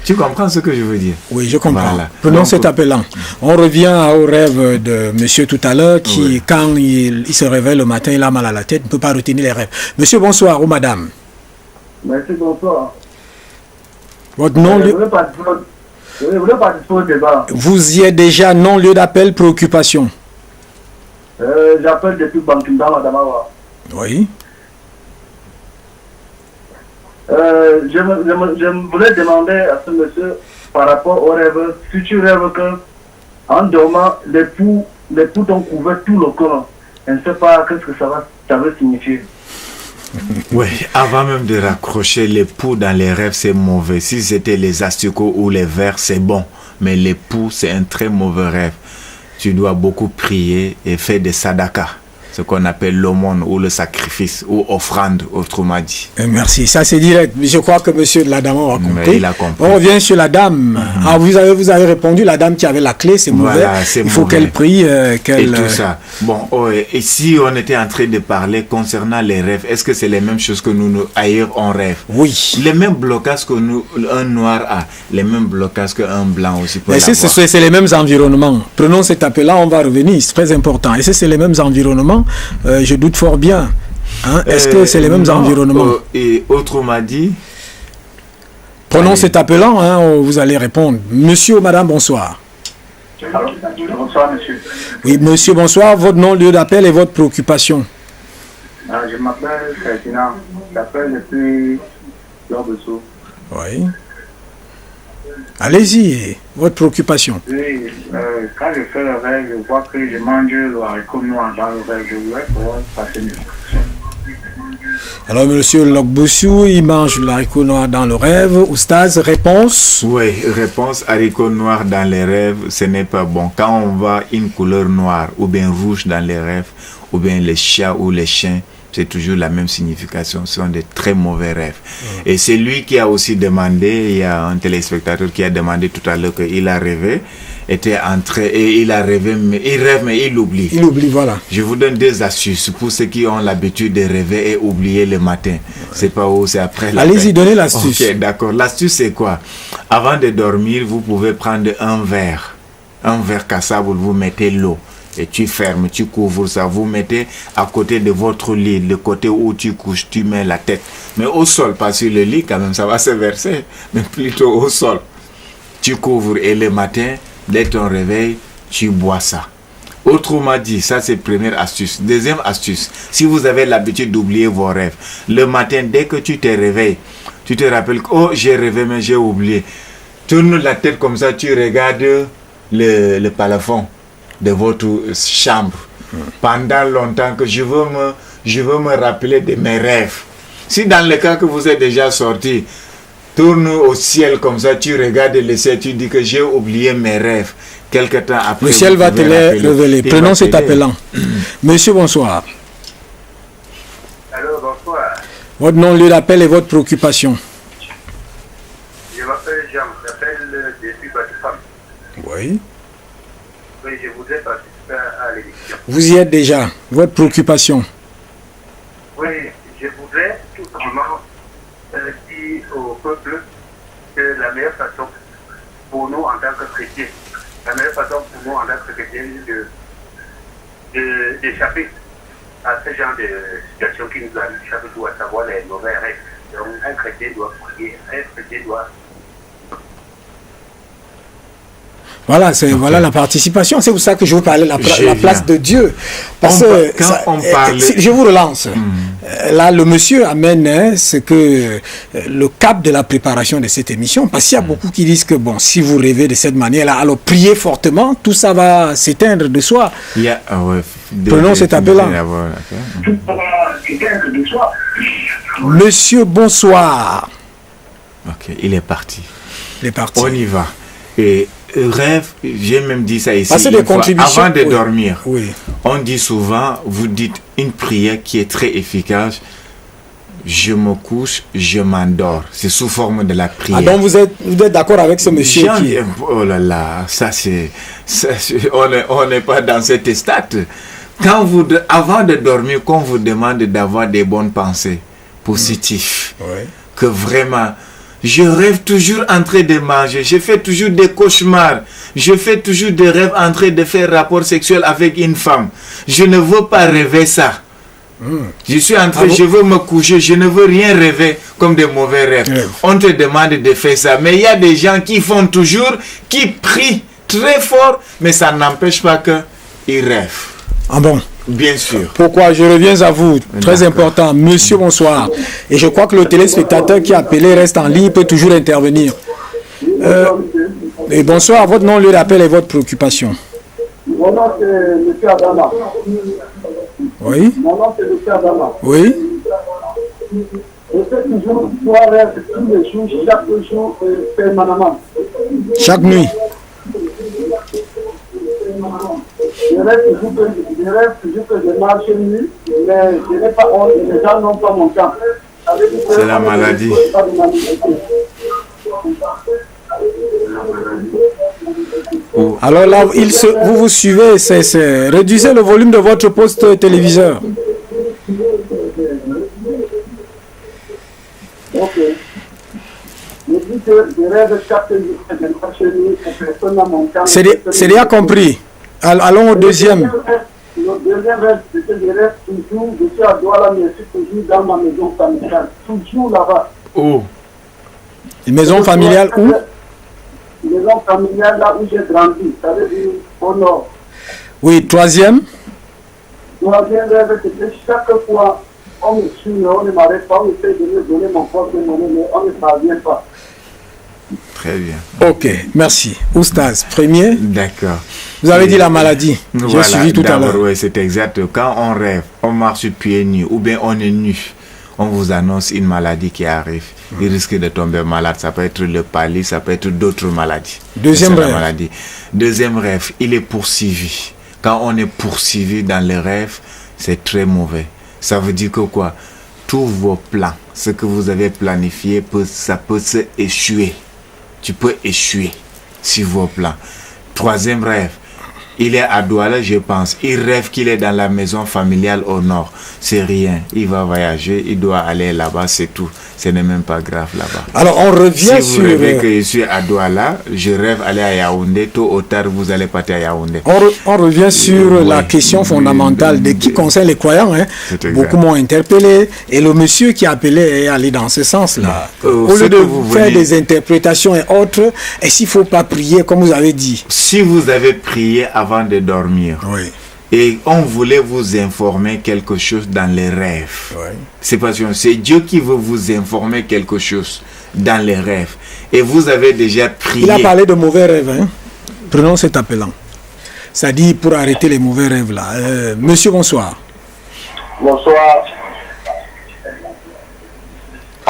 Tu comprends ce que je veux dire? Oui, je comprends. Voilà. Prenons Donc, cet appelant. On revient au rêve de monsieur tout à l'heure qui, oui, quand il se réveille le matin, il a mal à la tête, il ne peut pas retenir les rêves. Monsieur, bonsoir, ou madame. Merci, bonsoir. Votre nom, Je ne voulais pas participer au débat. vous y êtes déjà, non, lieu d'appel, préoccupation. J'appelle depuis Bankinda, Madame Awa. Oui. Je voulais demander à ce monsieur par rapport au rêve, si tu rêves que en dormant, l'époux t'ont couvert tout le corps, je ne sais pas qu'est-ce que ça veut signifier. oui, avant même de raccrocher, l'époux dans les rêves, c'est mauvais. Si c'était les asticots ou les vers, c'est bon. Mais l'époux, c'est un très mauvais rêve. Tu dois beaucoup prier et faire des sadakas, ce qu'on appelle l'aumône ou le sacrifice ou offrande, autrement dit. Merci, ça c'est direct. Je crois que monsieur de la dame a compris. Mais il a compris. On revient sur la dame. Ah, vous avez répondu, la dame qui avait la clé, c'est mauvais. Voilà, c'est il faut mauvais. qu'elle prie, qu'elle... Et tout ça. Bon, et si on était en train de parler concernant les rêves, est-ce que c'est les mêmes choses que nous ailleurs on rêve? Oui. Les mêmes blocages que nous, un noir a, les mêmes blocages qu'un blanc aussi peut Et c'est les mêmes environnements. Prenons cet appel-là, on va revenir, c'est très important. Et c'est les mêmes environnements, je doute fort bien. Hein? Est-ce que c'est les mêmes environnements? Et autrement dit... Prenons cet appelant, hein, vous allez répondre. Monsieur ou madame, bonsoir. Alors, bonsoir monsieur. Oui, monsieur, bonsoir. Votre nom, lieu d'appel et votre préoccupation. Je m'appelle Ferdinand. J'appelle depuis Lobessou. Oui. Allez-y, votre préoccupation. Oui, quand je fais le rêve, je vois que je mange le haricot noir dans le rêve. Je voulais pouvoir passer une discussion. Alors, monsieur Lokboussou, il mange le haricot noir dans le rêve. Oustaz, réponse? Oui, réponse, haricot noir dans les rêves, ce n'est pas bon. Quand on voit une couleur noire ou bien rouge dans les rêves, ou bien les chats ou les chiens, c'est toujours la même signification. Ce sont des très mauvais rêves. Et c'est lui qui a aussi demandé, il y a un téléspectateur qui a demandé tout à l'heure qu'il a rêvé, était entré et il a rêvé, mais il rêve mais il oublie. Il oublie, voilà. Je vous donne des astuces pour ceux qui ont l'habitude de rêver et oublier le matin. C'est pas où, c'est après la Allez-y, peine. donnez l'astuce. Ok, d'accord. L'astuce c'est quoi? Avant de dormir, vous pouvez prendre un verre cassable, vous mettez l'eau. Et tu fermes, tu couvres ça, vous mettez à côté de votre lit, le côté où tu couches, tu mets la tête. Mais au sol, pas sur le lit quand même, ça va se verser, mais plutôt au sol. Tu couvres et le matin, dès ton réveil, tu bois ça. Autrement dit, ça c'est première astuce. Deuxième astuce, si vous avez l'habitude d'oublier vos rêves, le matin, dès que tu te réveilles, tu te rappelles que oh, j'ai rêvé mais j'ai oublié. Tourne la tête comme ça, tu regardes le plafond de votre chambre pendant longtemps que je veux me rappeler de mes rêves. Si dans le cas que vous êtes déjà sorti, tourne au ciel comme ça, tu regardes le ciel, tu dis que j'ai oublié mes rêves. Quelque temps après, le ciel va te les révéler. Prenons cet appelant. Monsieur, bonsoir. Allô, bonsoir. Votre nom, lieu d'appel et votre préoccupation. Je m'appelle Jean, j'appelle depuis Batifam. Oui. Oui, je voudrais participer à l'élection. Vous y êtes déjà. Votre préoccupation. Oui, je voudrais tout simplement dire au peuple que la meilleure façon pour nous en tant que chrétiens, la meilleure façon pour nous en tant que chrétiens d'échapper à ce genre de situation qui nous arrive chaque jour, à savoir les mauvais rêves. Donc un chrétien doit prier, un chrétien doit... Voilà, voilà la participation. C'est pour ça que je vous parlais de la place de Dieu. Parce que je vous relance. Là, le monsieur amène ce que le cap de la préparation de cette émission. Parce qu'il y a beaucoup qui disent que bon, si vous rêvez de cette manière-là, alors priez fortement, tout ça va s'éteindre de soi. Prenons cet appel-là. Monsieur, bonsoir. Ok, il est parti. Il est parti. On y va. Et rêve, j'ai même dit ça ici, avant de dormir. Oui. On dit souvent, vous dites une prière qui est très efficace. Je me couche, je m'endors. C'est sous forme de la prière. Ah donc vous êtes d'accord avec ce monsieur qui... Oh là là, ça c'est on n'est pas dans cette stade. Avant de dormir, qu'on vous demande d'avoir des bonnes pensées positives, que vraiment... Je rêve toujours en train de manger. Je fais toujours des cauchemars. Je fais toujours des rêves en train de faire rapport sexuel avec une femme. Je ne veux pas rêver ça. Je suis en train, je veux me coucher. Je ne veux rien rêver comme des mauvais rêves. On te demande de faire ça. Mais il y a des gens qui font toujours, qui prient très fort, mais ça n'empêche pas qu'ils rêvent. Ah bon? Bien sûr. Pourquoi? Je reviens à vous. Très important. Monsieur, bonsoir. Et je crois que le téléspectateur qui a appelé reste en ligne, peut toujours intervenir. Et bonsoir. Votre nom, lieu d'appel et votre préoccupation. Mon nom, c'est M. Adama. Oui. Mon nom, c'est M. Adama. Oui. Je fais toujours trois rêves tous les jours, chaque jour, permanemment. Chaque nuit. Je rêve toujours que je marche nuit, mais je n'ai pas honte, les gens n'ont pas mon temps. C'est la maladie. Alors là, vous suivez, réduisez le volume de votre poste téléviseur. Ok. Je dis que je rêve chaque jour que je marche nuit, que personne n'a mon temps. C'est déjà compris. Allons au deuxième. Le deuxième rêve, c'est que je reste toujours, je suis à Douala, mais je suis toujours dans ma maison familiale. Toujours là-bas. Oh. Une maison familiale où? Maison familiale là où j'ai grandi, ça veut dire au nord. Oui, troisième. Troisième rêve, c'est que chaque fois, on me suit, on ne m'arrête pas, on essaie de me donner mon porte-monnaie, mais on ne parvient pas. Très bien. Ok, merci. Oustaz, premier. D'accord. Vous avez dit la maladie. Voilà, j'ai suivi tout à l'heure. Oui, c'est exact. Quand on rêve, on marche pieds nus, ou bien on est nu, on vous annonce une maladie qui arrive. Il risque de tomber malade. Ça peut être le palis, ça peut être d'autres maladies. Deuxième rêve. Deuxième rêve, il est poursuivi. Quand on est poursuivi dans les rêves, c'est très mauvais. Ça veut dire que quoi? Tous vos plans, ce que vous avez planifié, ça peut se échouer. Tu peux échouer sur vos plans. Troisième rêve, il est à Douala, je pense. Il rêve qu'il est dans la maison familiale au nord. C'est rien. Il va voyager, il doit aller là-bas, c'est tout. Ce n'est même pas grave là-bas. Alors on revient si vous rêvez que je suis à Douala, je rêve aller à Yaoundé, tôt ou tard vous allez partir à Yaoundé. On revient sur la question fondamentale de qui concerne les croyants. Beaucoup m'ont interpellé et le monsieur qui a appelé est allé dans ce sens-là. Au lieu de faire des interprétations et autres, est-ce qu'il ne faut pas prier comme vous avez dit? Si vous avez prié avant de dormir, oui. Et on voulait vous informer quelque chose dans les rêves. Oui. C'est parce que c'est Dieu qui veut vous informer quelque chose dans les rêves. Et vous avez déjà prié. Il a parlé de mauvais rêves. Hein? Prenons cet appelant. Ça dit pour arrêter les mauvais rêves là. Monsieur, bonsoir. Bonsoir.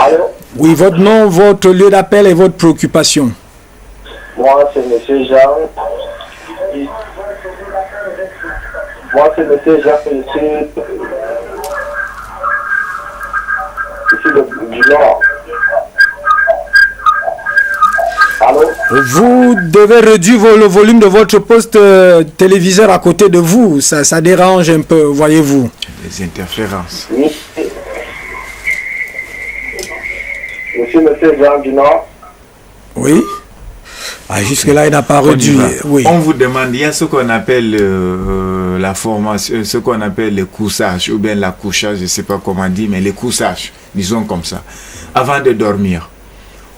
Allô? Oui, votre nom, votre lieu d'appel et votre préoccupation. Moi, c'est M. Jean. Moi, c'est M. Jean, je suis du Nord. Allô? Vous devez réduire le volume de votre poste téléviseur à côté de vous. Ça dérange un peu, voyez-vous. Les interférences. Oui. Je suis M. Jean du Nord. Oui. Ah, jusque-là, il n'a pas réduit. Oui. On vous demande, il y a ce qu'on appelle la formation, ce qu'on appelle le couchage, ou bien la couchage, je ne sais pas comment dire, mais le couchage, disons comme ça. Avant de dormir,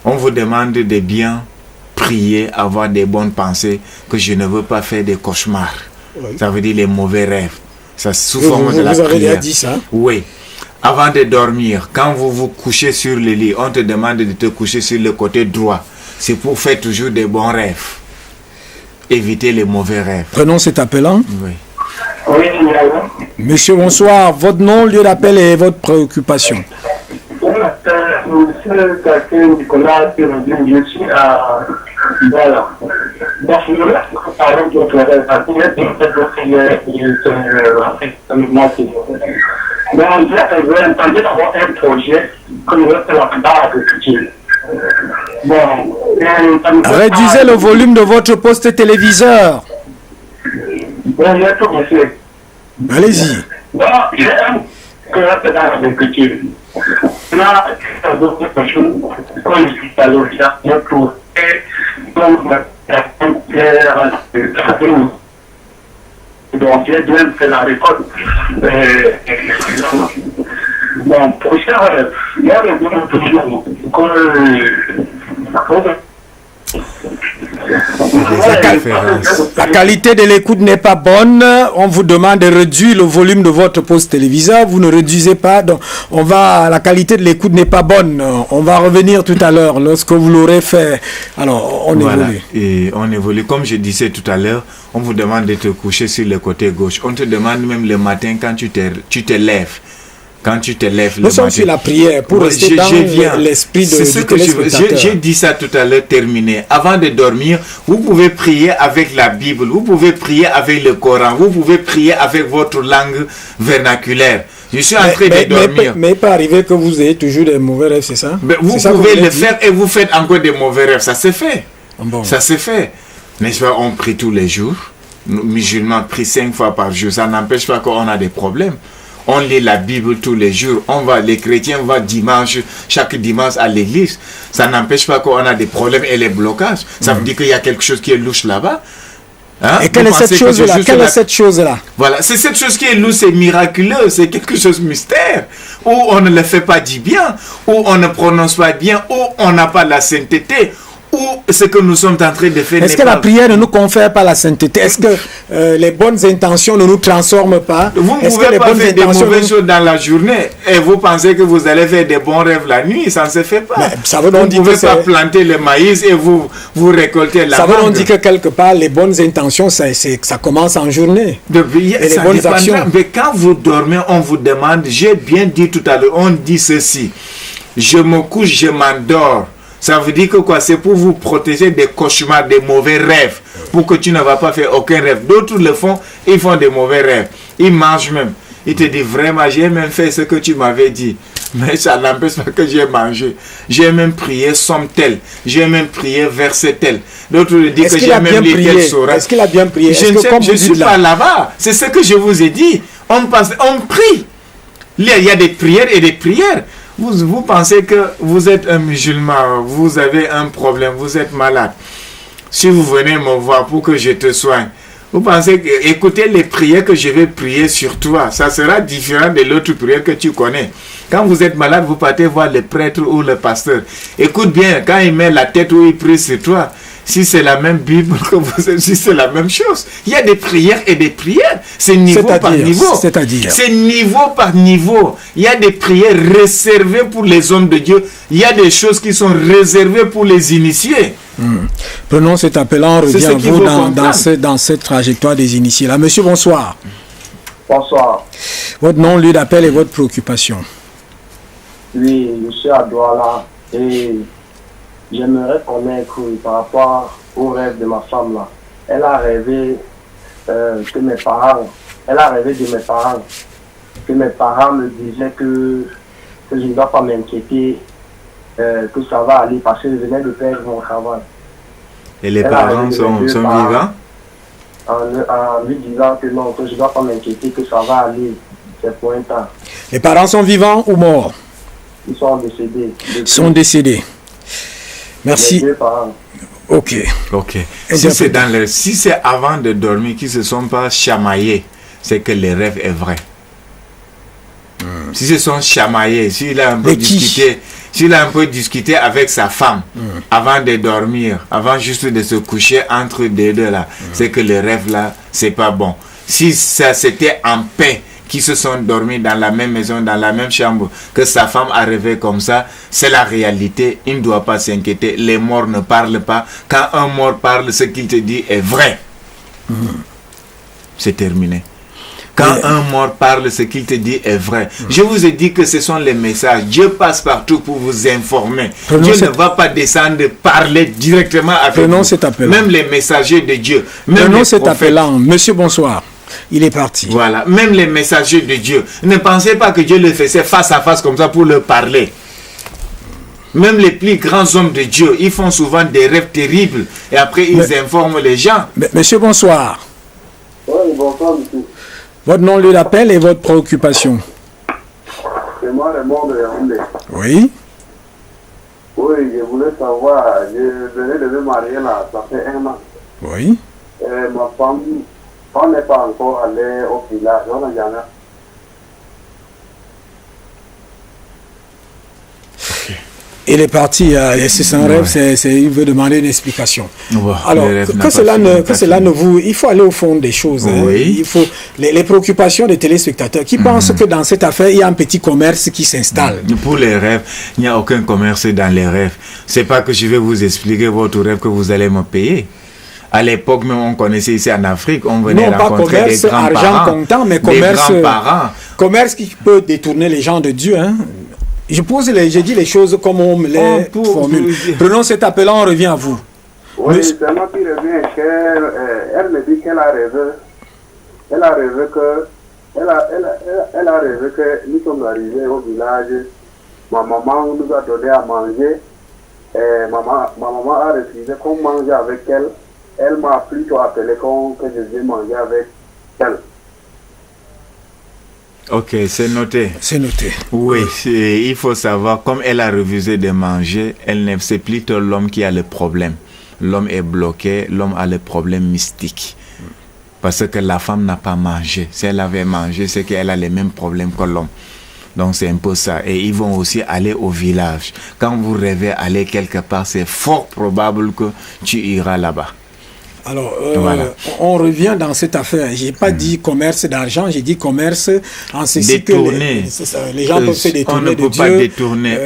on vous demande de bien prier, avoir des bonnes pensées, que je ne veux pas faire des cauchemars. Oui. Ça veut dire les mauvais rêves. Ça sous forme de la prière. Vous avez déjà dit ça? Oui. Avant de dormir, quand vous vous couchez sur le lit, on te demande de te coucher sur le côté droit. C'est pour faire toujours des bons rêves. Éviter les mauvais rêves. Prenons cet appelant. Oui. Oui, Monsieur, bonsoir. Votre nom, lieu d'appel et votre préoccupation. Monsieur Kaké Nicolas, je suis à Bala. Donc, je voulais parler de votre rêve. Mais en fait, j'ai entendu d'avoir un projet que je vais faire la plupart de culture. Réduisez le volume de votre poste téléviseur. Allez-y. J'ai un cœur dans l'agriculture. Là, d'autres personnes, comme je dis à l'autre, je trouve donc, j'ai bien fait la récolte. Bon, pour ça, il y a le bon toujours la qualité de l'écoute n'est pas bonne. On vous demande de réduire le volume de votre poste téléviseur. Vous ne réduisez pas. Donc la qualité de l'écoute n'est pas bonne. On va revenir tout à l'heure lorsque vous l'aurez fait. Alors, on évolue. Et on évolue. Comme je disais tout à l'heure, on vous demande de te coucher sur le côté gauche. On te demande même le matin quand tu te lèves. Quand tu te lèves le matin. Nous sommes sur la prière pour rester dans l'esprit de ce que j'ai dit ça tout à l'heure, terminé. Avant de dormir, vous pouvez prier avec la Bible, vous pouvez prier avec le Coran, vous pouvez prier avec votre langue vernaculaire. Je suis en train de dormir. Mais pas arriver que vous ayez toujours des mauvais rêves, c'est ça? Vous pouvez le faire et vous faites encore des mauvais rêves. Ça se fait. Bon. Ça se fait. N'est-ce pas? On prie tous les jours. Nous, musulmans, prient 5 fois par jour. Ça n'empêche pas qu'on a des problèmes. On lit la Bible tous les jours. Les chrétiens vont chaque dimanche à l'église. Ça n'empêche pas qu'on a des problèmes et les blocages. Ça veut dire qu'il y a quelque chose qui est louche là-bas. Hein? Et quelle est cette chose-là? Quelle est cette chose-là? Voilà, c'est cette chose qui est louche, c'est miraculeux, c'est quelque chose de mystère. Ou on ne le fait pas du bien, ou on ne prononce pas bien, ou on n'a pas la sainteté. Ou ce que nous sommes en train de faire. Est-ce que la prière ne nous confère pas la sainteté? Est-ce que les bonnes intentions ne nous transforment pas? Vous ne pouvez pas faire des mauvaises choses dans la journée et vous pensez que vous allez faire des bons rêves la nuit. Ça ne se fait pas. Mais ça veut donc vous ne pouvez pas planter le maïs et vous récoltez la mangue. Ça veut donc dire que quelque part, les bonnes intentions, ça commence en journée. Et les bonnes actions. Mais quand vous dormez, on vous demande, j'ai bien dit tout à l'heure, on dit ceci. Je me couche, je m'endors. Ça veut dire que quoi? C'est pour vous protéger des cauchemars, des mauvais rêves. Pour que tu ne vas pas faire aucun rêve. D'autres le font, ils font des mauvais rêves. Ils mangent même. Ils te disent vraiment, j'ai même fait ce que tu m'avais dit. Mais ça n'empêche pas que j'ai mangé. J'ai même prié somme telle. J'ai même prié verset tel. D'autres le disent que j'ai même lu tel sourate. Est-ce qu'il a bien prié? Je ne suis pas là-bas. C'est ce que je vous ai dit. On prie. Il y a des prières et des prières. Vous pensez que vous êtes un musulman, vous avez un problème, vous êtes malade. Si vous venez me voir pour que je te soigne, vous pensez que écoutez les prières que je vais prier sur toi, ça sera différent de l'autre prière que tu connais. Quand vous êtes malade, vous partez voir le prêtre ou le pasteur. Écoute bien, quand il met la tête ou il prie sur toi, si c'est la même Bible que vous êtes, si c'est la même chose. Il y a des prières et des prières. C'est niveau par niveau. C'est niveau par niveau. Il y a des prières réservées pour les hommes de Dieu. Il y a des choses qui sont réservées pour les initiés. Prenons cet appelant, on revient à vous dans cette trajectoire des initiés. Là, monsieur, bonsoir. Bonsoir. Votre nom, lieu d'appel et votre préoccupation. Oui, je suis à Douala et j'aimerais connaître par rapport au rêve de ma femme là. Elle a rêvé que mes parents, elle a rêvé de mes parents, que mes parents me disaient que je ne dois pas m'inquiéter, que ça va aller parce que je venais de perdre mon travail. Et les parents sont vivants? En lui disant que non, que je ne dois pas m'inquiéter, que ça va aller, c'est pour un temps. Les parents sont vivants ou morts? Ils sont décédés. Ils sont décédés. Merci. Les deux parents. Ok. Si c'est avant de dormir qu'ils ne se sont pas chamaillés, c'est que le rêve est vrai. Si se sont chamaillés, s'il a un peu discuté avec sa femme avant de dormir, avant juste de se coucher entre les deux là, c'est que le rêve là, c'est pas bon. Si ça c'était en paix, qui se sont dormis dans la même maison, dans la même chambre, que sa femme a rêvé comme ça, c'est la réalité. Il ne doit pas s'inquiéter. Les morts ne parlent pas. Quand un mort parle, ce qu'il te dit est vrai. C'est terminé. Quand un mort parle, ce qu'il te dit est vrai. Je vous ai dit que ce sont les messages. Dieu passe partout pour vous informer. Dieu ne va pas descendre parler directement avec vous. Même les messagers de Dieu. Prenons cet appelant. Monsieur, bonsoir. Il est parti. Voilà. Même les messagers de Dieu. Ne pensez pas que Dieu le faisait face à face comme ça pour leur parler. Même les plus grands hommes de Dieu, ils font souvent des rêves terribles. Et après, ils informent les gens. Monsieur, bonsoir. Oui, bonsoir, monsieur. Votre nom, lieu d'appel et votre préoccupation. C'est moi, Raymond de Yaoundé. Oui. Oui, je voulais savoir, je venais de me marier là, ça fait 1 an. Oui. Ma femme, on n'est pas encore allé au village, on n'a jamais. Il est parti, c'est un rêve, il veut demander une explication. Alors, que cela ne vous... Il faut aller au fond des choses. Oui. Il faut, les préoccupations des téléspectateurs qui pensent que dans cette affaire, il y a un petit commerce qui s'installe. Pour les rêves, il n'y a aucun commerce dans les rêves. C'est pas que je vais vous expliquer votre rêve que vous allez me payer. À l'époque, même on connaissait ici en Afrique, on venait rencontrer des grands-parents. Non, pas commerce, argent comptant, mais commerce qui peut détourner les gens de Dieu. Je dis les choses comme on me les formule. Prenons cet appelant, on revient à vous. Oui, c'est moi qui reviens. Elle me dit qu'elle a rêvé. Elle a rêvé que nous sommes arrivés au village. Ma maman nous a donné à manger. Ma maman a refusé qu'on mange avec elle. Elle m'a plutôt appelé que je viens manger avec elle. Ok, c'est noté. C'est noté. Oui, il faut savoir, comme elle a refusé de manger, c'est plutôt l'homme qui a le problème. L'homme est bloqué, l'homme a le problème mystique. Parce que la femme n'a pas mangé. Si elle avait mangé, c'est qu'elle a les mêmes problèmes que l'homme. Donc c'est un peu ça. Et ils vont aussi aller au village. Quand vous rêvez aller quelque part, c'est fort probable que tu iras là-bas. Alors, on revient dans cette affaire. Je n'ai pas dit commerce d'argent, j'ai dit commerce en ceci que les gens peuvent se détourner de Dieu. On ne peut pas détourner.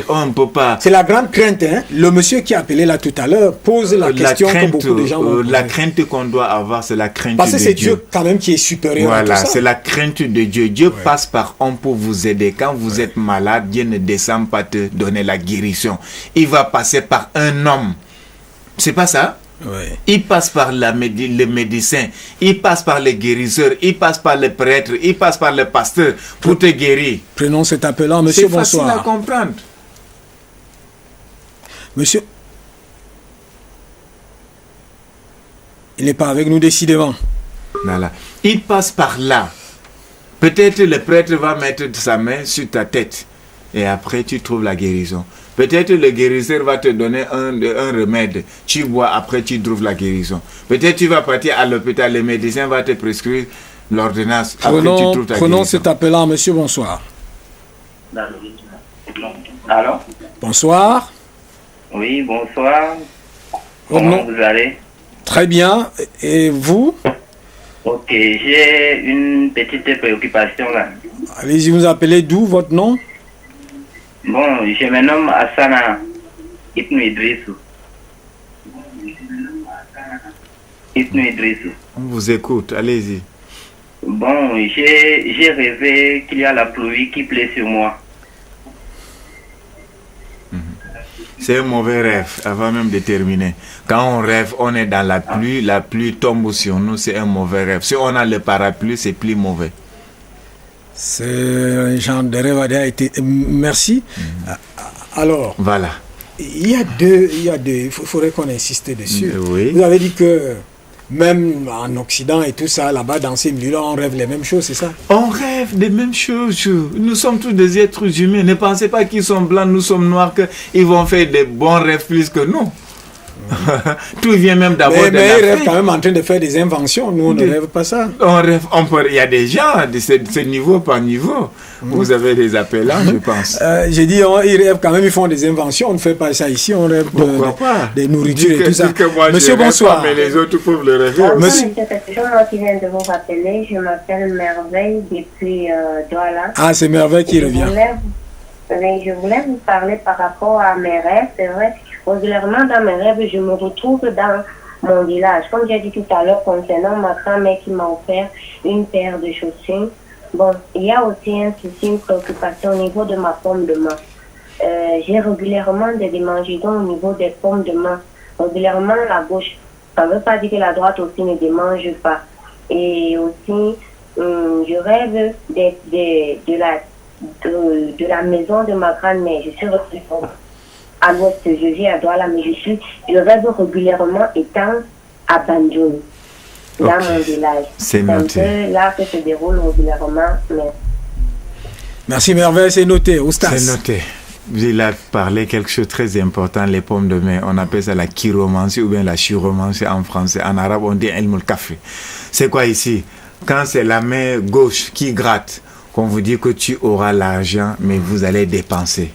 On peut pas. C'est la grande crainte. Le monsieur qui a appelé là tout à l'heure pose la question que beaucoup de gens vont la crainte qu'on doit avoir, c'est la crainte de Dieu. Parce que c'est Dieu quand même qui est supérieur à tout ça. Voilà, c'est la crainte de Dieu. Dieu passe par homme pour vous aider. Quand vous êtes malade, Dieu ne descend pas te donner la guérison. Il va passer par un homme. C'est pas ça? Oui. Il passe par les médecins, il passe par les guérisseurs, il passe par les prêtres, il passe par les pasteurs pour te guérir. Prenons cet appelant, monsieur, bonsoir. C'est facile à comprendre. Monsieur, il n'est pas avec nous décidément. Voilà. Il passe par là. Peut-être le prêtre va mettre sa main sur ta tête et après tu trouves la guérison. Peut-être le guérisseur va te donner un remède. Tu bois, après tu trouves la guérison. Peut-être tu vas partir à l'hôpital, le médecin va te prescrire l'ordonnance. Après tu trouves ta guérison. Prenons cet appelant, monsieur, bonsoir. Allô? Bonsoir. Oui, bonsoir. Comment vous allez? Très bien. Et vous? Ok, j'ai une petite préoccupation là. Allez-y, vous appelez d'où votre nom? Bon, je me nomme Hassana Ibn Idrissou. On vous écoute, allez-y. Bon, j'ai rêvé qu'il y a la pluie qui plaît sur moi. C'est un mauvais rêve, avant même de terminer. Quand on rêve, on est dans la pluie tombe sur nous, c'est un mauvais rêve. Si on a le parapluie, c'est plus mauvais. C'est un genre de rêve a été... Merci. Alors, voilà. Il y a deux, il faudrait qu'on insiste dessus. Oui. Vous avez dit que même en Occident et tout ça, là-bas, dans ces milieux-là, on rêve les mêmes choses, c'est ça? On rêve des mêmes choses. Nous sommes tous des êtres humains. Ne pensez pas qu'ils sont blancs, nous sommes noirs, qu'ils vont faire des bons rêves plus que nous. Tout vient même d'abord de mais ils l'Afrique. rêvent quand même en train de faire des inventions. Nous, on ne rêve pas ça. On rêve, il y a des gens de ce niveau par niveau. Vous avez des appelants, je pense. J'ai dit, ils rêvent quand même, ils font des inventions. On ne fait pas ça ici. On rêve des nourritures et tout ça. Monsieur, bonsoir. Mais les autres peuvent le rêver. Monsieur, c'est toujours moi qui viens de vous rappeler. Je m'appelle Merveille depuis Douala. Ah, c'est Merveille qui revient. Je voulais vous parler par rapport à mes rêves. C'est vrai, régulièrement dans mes rêves, je me retrouve dans mon village. Comme j'ai dit tout à l'heure concernant ma grand-mère qui m'a offert une paire de chaussures. Bon, il y a aussi un souci, une préoccupation au niveau de ma paume de main. J'ai régulièrement des démangeaisons au niveau des paumes de main. Régulièrement la gauche. Ça ne veut pas dire que la droite aussi ne démange pas. Et aussi, je rêve de la maison de ma grand-mère. Je suis à l'ouest, je vis à Douala, mais je rêve régulièrement étant à Banjul, dans mon village. C'est noté. Un peu là que se déroule régulièrement. Mais... Merci Merveille, c'est noté. Oustas. C'est noté. Il a parlé quelque chose de très important, les pommes de main. On appelle ça la chiromancie ou bien la chiromancie en français. En arabe, on dit ilmul kaffi. C'est quoi ici? Quand c'est la main gauche qui gratte, qu'on vous dit que tu auras l'argent, mais vous allez dépenser.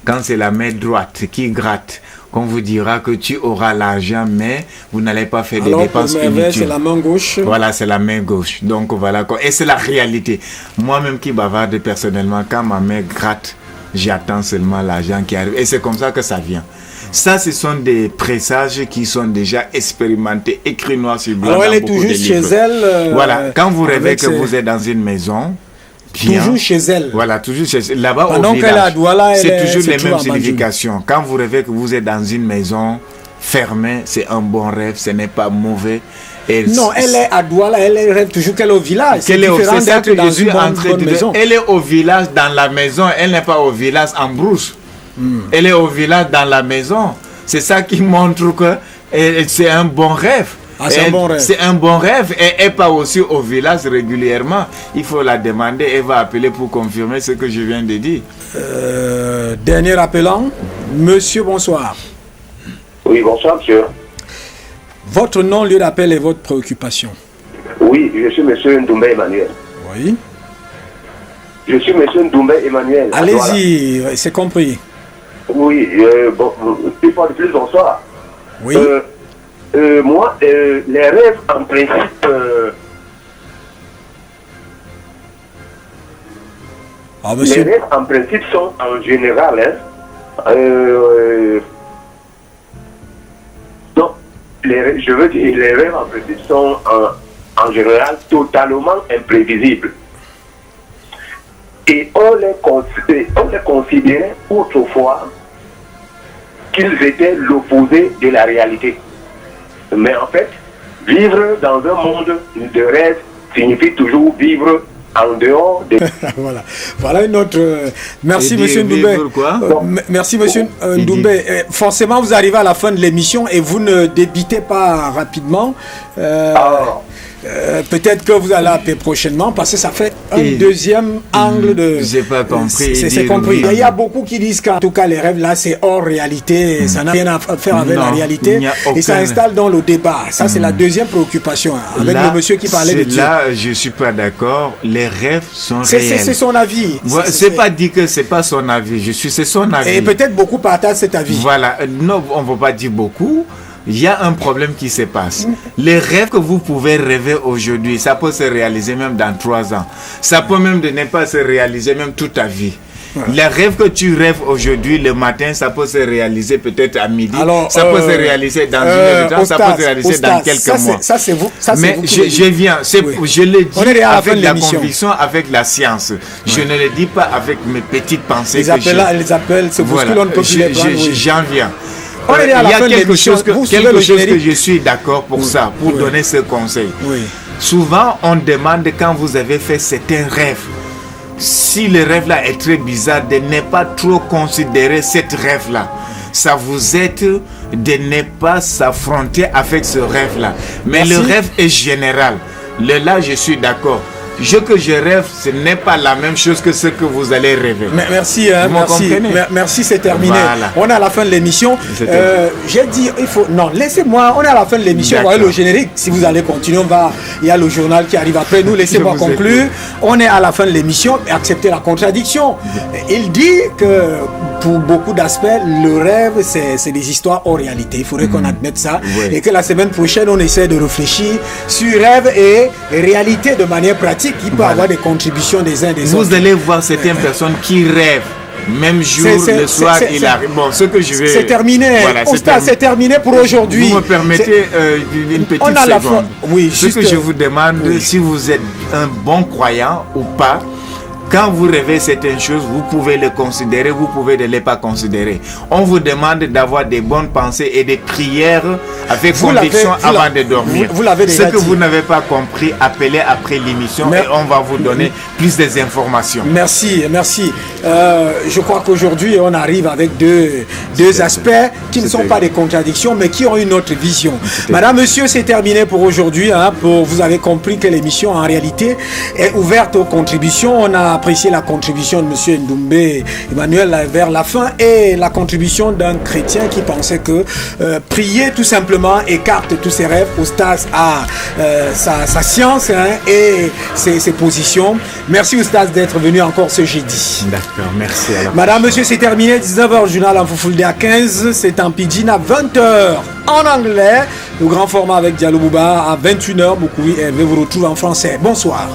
Quand c'est la main droite qui gratte, qu'on vous dira que tu auras l'argent, mais vous n'allez pas faire des dépenses inutiles. C'est la main gauche. Voilà, c'est la main gauche. Donc voilà, et c'est la réalité. Moi-même qui bavarde personnellement, quand ma main gratte, j'attends seulement l'argent qui arrive. Et c'est comme ça que ça vient. Ça, ce sont des présages qui sont déjà expérimentés, écrits noir sur blanc. Alors elle est toujours chez elle. Voilà, quand vous rêvez que vous êtes dans une maison, bien, toujours chez elle. Voilà, toujours chez elle. Là-bas pendant au village, c'est toujours les mêmes significations. Quand vous rêvez que vous êtes dans une maison fermée, c'est un bon rêve, ce n'est pas mauvais. Et non, elle est à Douala, elle rêve toujours qu'elle est au village. C'est différent d'être dans une bonne maison. Elle est au village, dans la maison, elle n'est pas au village en brousse. Elle est au village, dans la maison. C'est ça qui montre que c'est un bon rêve. Ah, c'est un bon rêve. C'est un bon rêve. Et elle part aussi au village régulièrement. Il faut la demander. Elle va appeler pour confirmer ce que je viens de dire. Dernier appelant. Monsieur, bonsoir. Oui, bonsoir, monsieur. Votre nom, lieu d'appel et votre préoccupation. Oui, je suis monsieur Ndoumbe Emmanuel. Oui. Je suis monsieur Ndoumbe Emmanuel. Allez-y, voilà. C'est compris. Oui, bon, une fois de plus, bonsoir. Oui. Moi, les rêves, en principe, les rêves, en principe, sont en général, donc, je veux dire, les rêves, en principe, sont en général totalement imprévisibles. Et on les considérait autrefois qu'ils étaient l'opposé de la réalité. Mais en fait, vivre dans un monde de rêve signifie toujours vivre en dehors de... Voilà une autre... Merci monsieur Ndoumbe. Merci monsieur Ndoumbe. Forcément, vous arrivez à la fin de l'émission et vous ne débitez pas rapidement. Peut-être que vous allez appeler prochainement parce que ça fait un deuxième angle de... J'ai pas compris. C'est compris. Il y a beaucoup qui disent qu'en tout cas les rêves là c'est hors réalité, ça n'a rien à faire avec la réalité et ça installe dans le débat. Ça c'est la deuxième préoccupation avec le monsieur qui parlait de Dieu. Là je suis pas d'accord. Les rêves sont réels. C'est son avis. C'est pas dit que c'est pas son avis. C'est son avis. Et peut-être beaucoup partagent cet avis. Voilà. Non, on ne va pas dire beaucoup. Il y a un problème qui se passe. Les rêves que vous pouvez rêver aujourd'hui, ça peut se réaliser même dans 3 ans. Ça peut même ne pas se réaliser même toute ta vie. Les rêves que tu rêves aujourd'hui, le matin, ça peut se réaliser peut-être à midi. Alors, ça peut se réaliser dans une heure de temps, ça peut se réaliser dans quelques mois. Ça, c'est vous. Mais je viens, je le dis avec la conviction, avec la science. Je ne le dis pas avec mes petites pensées. Les appels, c'est vous que l'on ne peut plus les prendre. J'en viens. Il y a quelque chose que je suis d'accord pour ça, pour donner ce conseil. Souvent, on demande quand vous avez fait certains rêves. Si le rêve-là est très bizarre, de ne pas trop considérer cet rêve-là. Ça vous aide de ne pas s'affronter avec ce rêve-là. Mais le rêve est général. Là, je suis d'accord. Ce que je rêve, ce n'est pas la même chose que ce que vous allez rêver. Merci, merci, c'est terminé. Voilà. On est à la fin de l'émission. J'ai dit, il faut... Non, laissez-moi, on est à la fin de l'émission. Vous voyez le générique. Si vous allez continuer, il y a le journal qui arrive après nous. Laissez-moi conclure. On est à la fin de l'émission. Acceptez la contradiction. Il dit que pour beaucoup d'aspects, le rêve, c'est des histoires hors réalité. Il faudrait qu'on admette ça. Et que la semaine prochaine, on essaie de réfléchir sur rêve et réalité de manière pratique. Il peut avoir des contributions des uns des autres. Vous allez voir certaines personnes qui rêvent. Même jour, le soir, il arrive. Bon, ce que je vais... C'est terminé. Voilà, c'est terminé pour aujourd'hui. Vous me permettez une petite seconde. Oui, ce que je vous demande, si vous êtes un bon croyant ou pas, quand vous rêvez certaines choses, vous pouvez les considérer, vous pouvez ne les pas considérer. On vous demande d'avoir des bonnes pensées et des prières avec conviction avant de dormir. Vous l'avez déjà dit. Ce que vous n'avez pas compris, appelez après l'émission et on va vous donner plus d'informations. Merci. Je crois qu'aujourd'hui, on arrive avec deux aspects qui ne sont pas des contradictions, mais qui ont une autre vision. Madame, monsieur, c'est terminé pour aujourd'hui. Vous avez compris que l'émission, en réalité, est ouverte aux contributions. On a apprécié la contribution de M. Ndoumbe Emmanuel vers la fin et la contribution d'un chrétien qui pensait que prier tout simplement écarte tous ses rêves. Oustaz a sa science et ses positions. Merci Oustaz d'être venu encore ce jeudi. D'accord, merci. Madame, monsieur, c'est terminé. 19h, journal en Foufoulde à 15. C'est en pidgin à 20h en anglais. Le grand format avec Diallo Bouba à 21h. Beaucoup, et vous retrouve en français. Bonsoir.